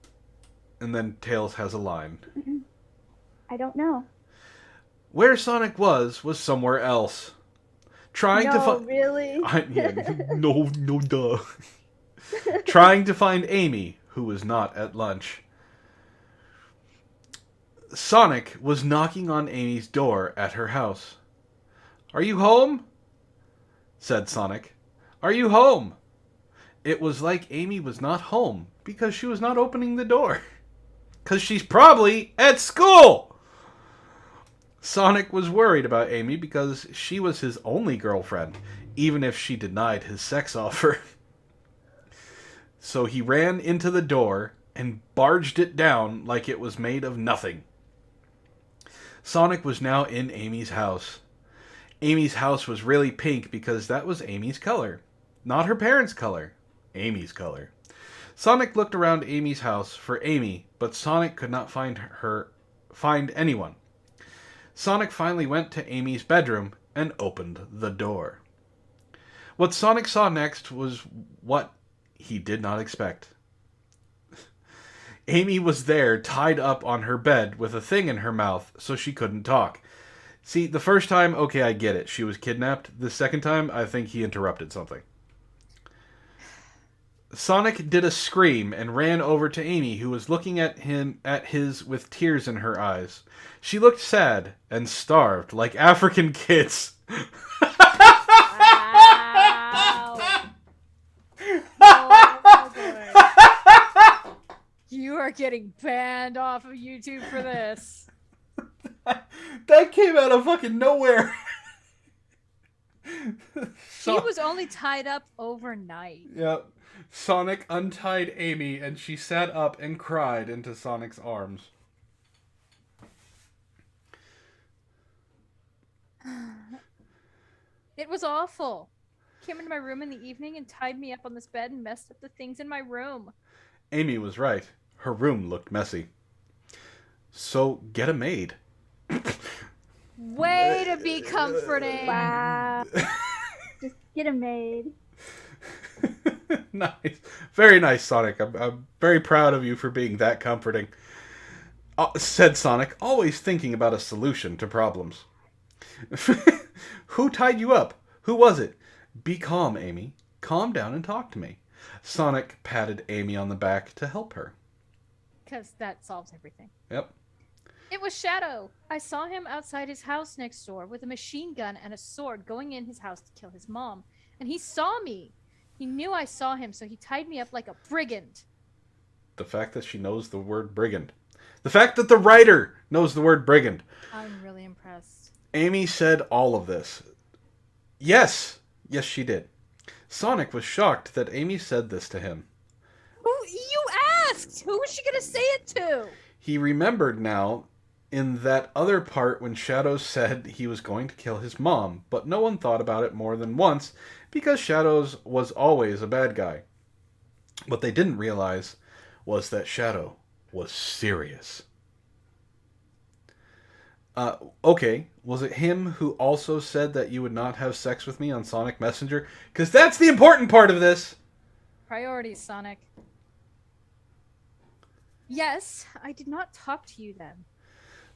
And then Tails has a line. I don't know. Where Sonic was somewhere else. Trying to find... really? No, duh. Trying to find Amy, who was not at lunch. Sonic was knocking on Amy's door at her house. Are you home? Said Sonic. Are you home? It was like Amy was not home because she was not opening the door. Because she's probably at school! Sonic was worried about Amy because she was his only girlfriend, even if she denied his sex offer. So he ran into the door and barged it down like it was made of nothing. Sonic was now in Amy's house. Amy's house was really pink because that was Amy's color. Not her parents' color. Amy's color. Sonic looked around Amy's house for Amy, but Sonic could not find anyone. Sonic finally went to Amy's bedroom and opened the door. What Sonic saw next was what he did not expect. Amy was there, tied up on her bed with a thing in her mouth so she couldn't talk. See, the first time, okay, I get it. She was kidnapped. The second time, I think he interrupted something. Sonic did a scream and ran over to Amy, who was looking at his with tears in her eyes. She looked sad and starved, like African kids. Wow. Oh, boy. You are getting banned off of YouTube for this. That came out of fucking nowhere. She was only tied up overnight. Yep. Sonic untied Amy and she sat up and cried into Sonic's arms. It was awful. Came into my room in the evening and tied me up on this bed and messed up the things in my room. Amy was right. Her room looked messy. So get a maid. Way to be comforting. Wow. Just get a maid. Nice. Very nice, Sonic. I'm very proud of you for being that comforting. Said Sonic, always thinking about a solution to problems. Who tied you up? Who was it? Be calm, Amy. Calm down and talk to me. Sonic patted Amy on the back to help her. Because that solves everything. Yep. It was Shadow. I saw him outside his house next door with a machine gun and a sword going in his house to kill his mom. And he saw me. He knew I saw him, so he tied me up like a brigand. The fact that she knows the word brigand. The fact that the writer knows the word brigand. I'm really impressed. Amy said all of this. Yes. Yes, she did. Sonic was shocked that Amy said this to him. You asked! Who was she going to say it to? He remembered now in that other part when Shadow said he was going to kill his mom, but no one thought about it more than once because Shadow was always a bad guy. What they didn't realize was that Shadow was serious. Okay, was it him who also said that you would not have sex with me on Sonic Messenger? Because that's the important part of this! Priorities, Sonic. Yes, I did not talk to you then.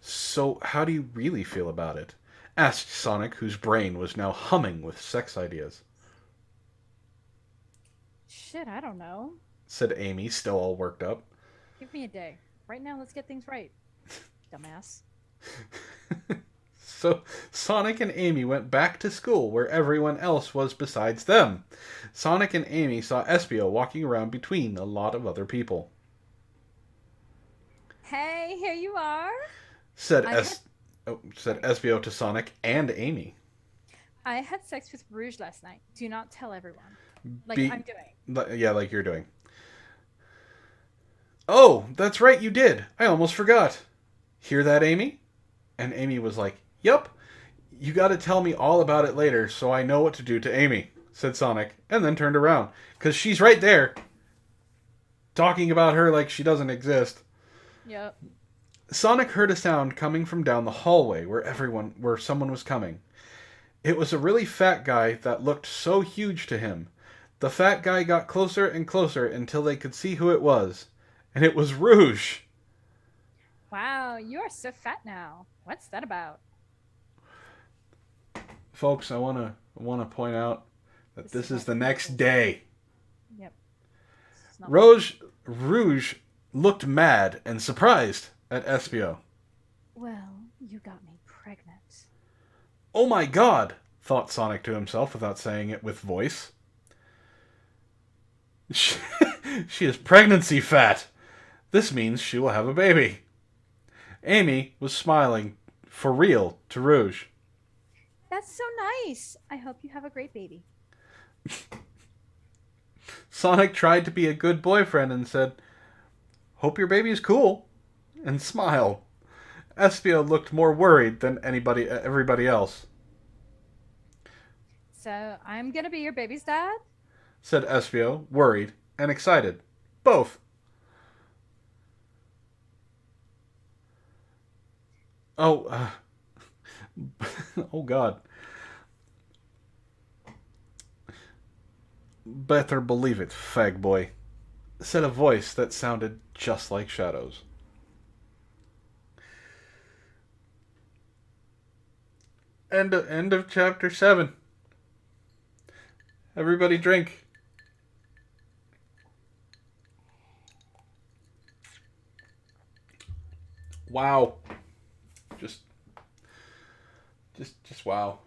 So how do you really feel about it? Asked Sonic, whose brain was now humming with sex ideas. Shit, I don't know. Said Amy, still all worked up. Give me a day. Right now, let's get things right. Dumbass. So Sonic and Amy went back to school where everyone else was besides them. Sonic and Amy saw Espio walking around between a lot of other people. Hey, here you are. Said Espio to Sonic and Amy. I had sex with Rouge last night. Do not tell everyone. I'm doing. Yeah, like you're doing. Oh, that's right, you did. I almost forgot. Hear that, Amy? And Amy was like, Yup. You gotta tell me all about it later so I know what to do to Amy, said Sonic, and then turned around. Because she's right there, talking about her like she doesn't exist. Yep. Sonic heard a sound coming from down the hallway where someone was coming. It was a really fat guy that looked so huge to him. The fat guy got closer and closer until they could see who it was. And it was Rouge. Wow, you are so fat now. What's that about? Folks, I want to point out that this is the next day. Yep. Rouge looked mad and surprised at Espio. Well, you got me pregnant. Oh my god, thought Sonic to himself without saying it with voice. She is pregnancy fat. This means she will have a baby. Amy was smiling for real to Rouge. That's so nice. I hope you have a great baby. Sonic tried to be a good boyfriend and said, Hope your baby is cool, and smiled. Espio looked more worried than everybody else. So, I'm gonna be your baby's dad? Said Espio, worried and excited. Both. Oh, oh God. Better believe it, fag boy, said a voice that sounded just like Shadow's. End of chapter 7. Everybody drink. Wow. Just wow.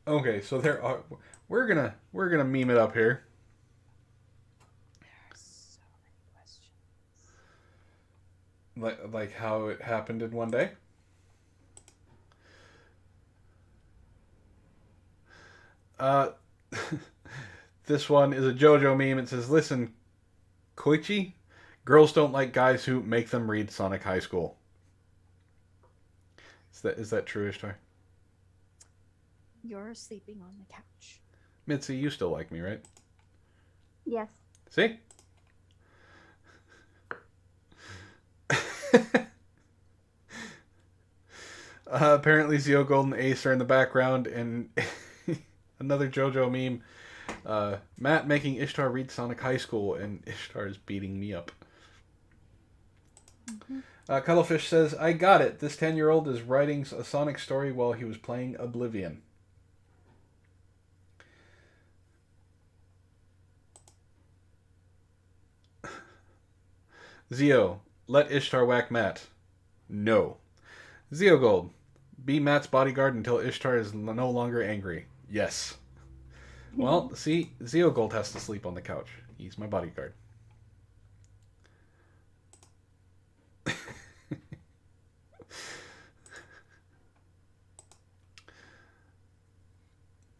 Okay, so we're gonna meme it up here. There are so many questions. Like how it happened in one day. This one is a JoJo meme. It says, "Listen, Koichi, girls don't like guys who make them read Sonic High School." Is that true, Ishtar? You're sleeping on the couch. Mitzi, you still like me, right? Yes. See? Apparently Zio Gold and Ace are in the background, and another JoJo meme. Matt making Ishtar read Sonic High School, and Ishtar is beating me up. Mm-hmm. Cuttlefish says, I got it. This 10-year-old is writing a Sonic story while he was playing Oblivion. Zio, let Ishtar whack Matt. No. Zio Gold, be Matt's bodyguard until Ishtar is no longer angry. Yes. Well, see, Zio Gold has to sleep on the couch. He's my bodyguard.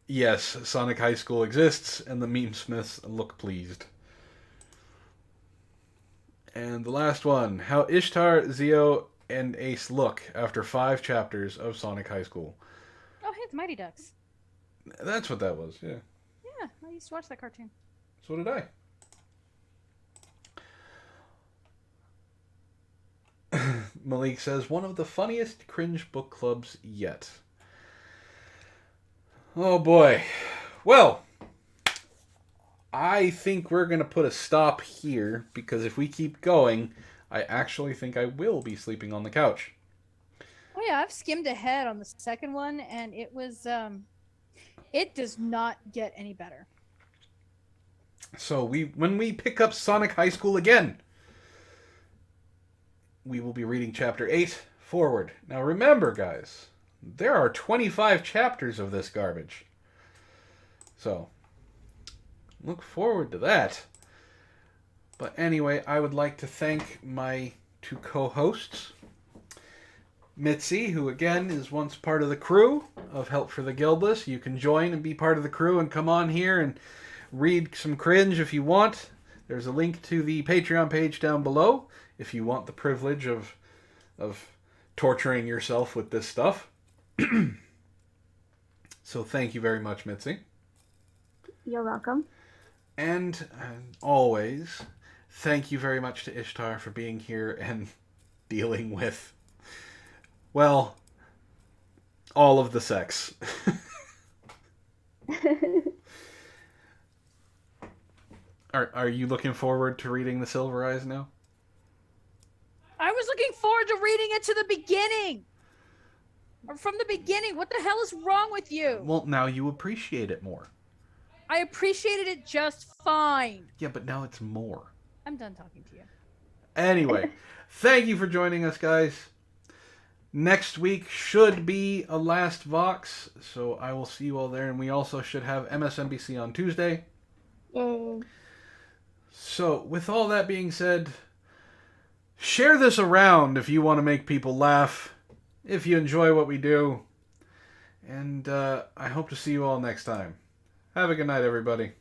Yes, Sonic High School exists, and the meme smiths look pleased. And the last one, how Ishtar, Zio, and Ace look after 5 chapters of Sonic High School. Oh, hey, the Mighty Ducks. That's what that was, yeah. Yeah, I used to watch that cartoon. So did I. Malik says, one of the funniest cringe book clubs yet. Oh boy. Well, I think we're going to put a stop here, because if we keep going, I actually think I will be sleeping on the couch. Oh yeah, I've skimmed ahead on the second one, and it was, it does not get any better. So when we pick up Sonic High School again, we will be reading Chapter 8 forward. Now remember, guys, there are 25 chapters of this garbage. So, look forward to that. But anyway, I would like to thank my 2 co-hosts. Mitzi, who again is once part of the crew of Help for the Guildless. You can join and be part of the crew and come on here and read some cringe if you want. There's a link to the Patreon page down below if you want the privilege of torturing yourself with this stuff. So thank you very much, Mitzi. You're welcome. And always, thank you very much to Ishtar for being here and dealing with, well, all of the sex. Are you looking forward to reading The Silver Eyes now? I was looking forward to reading it to the beginning. Or from the beginning. What the hell is wrong with you? Well, now you appreciate it more. I appreciated it just fine. Yeah, but now it's more. I'm done talking to you. Anyway, thank you for joining us, guys. Next week should be a last Vox, so I will see you all there. And we also should have MSNBC on Tuesday. Yay. So, with all that being said, share this around if you want to make people laugh, if you enjoy what we do. And I hope to see you all next time. Have a good night, everybody.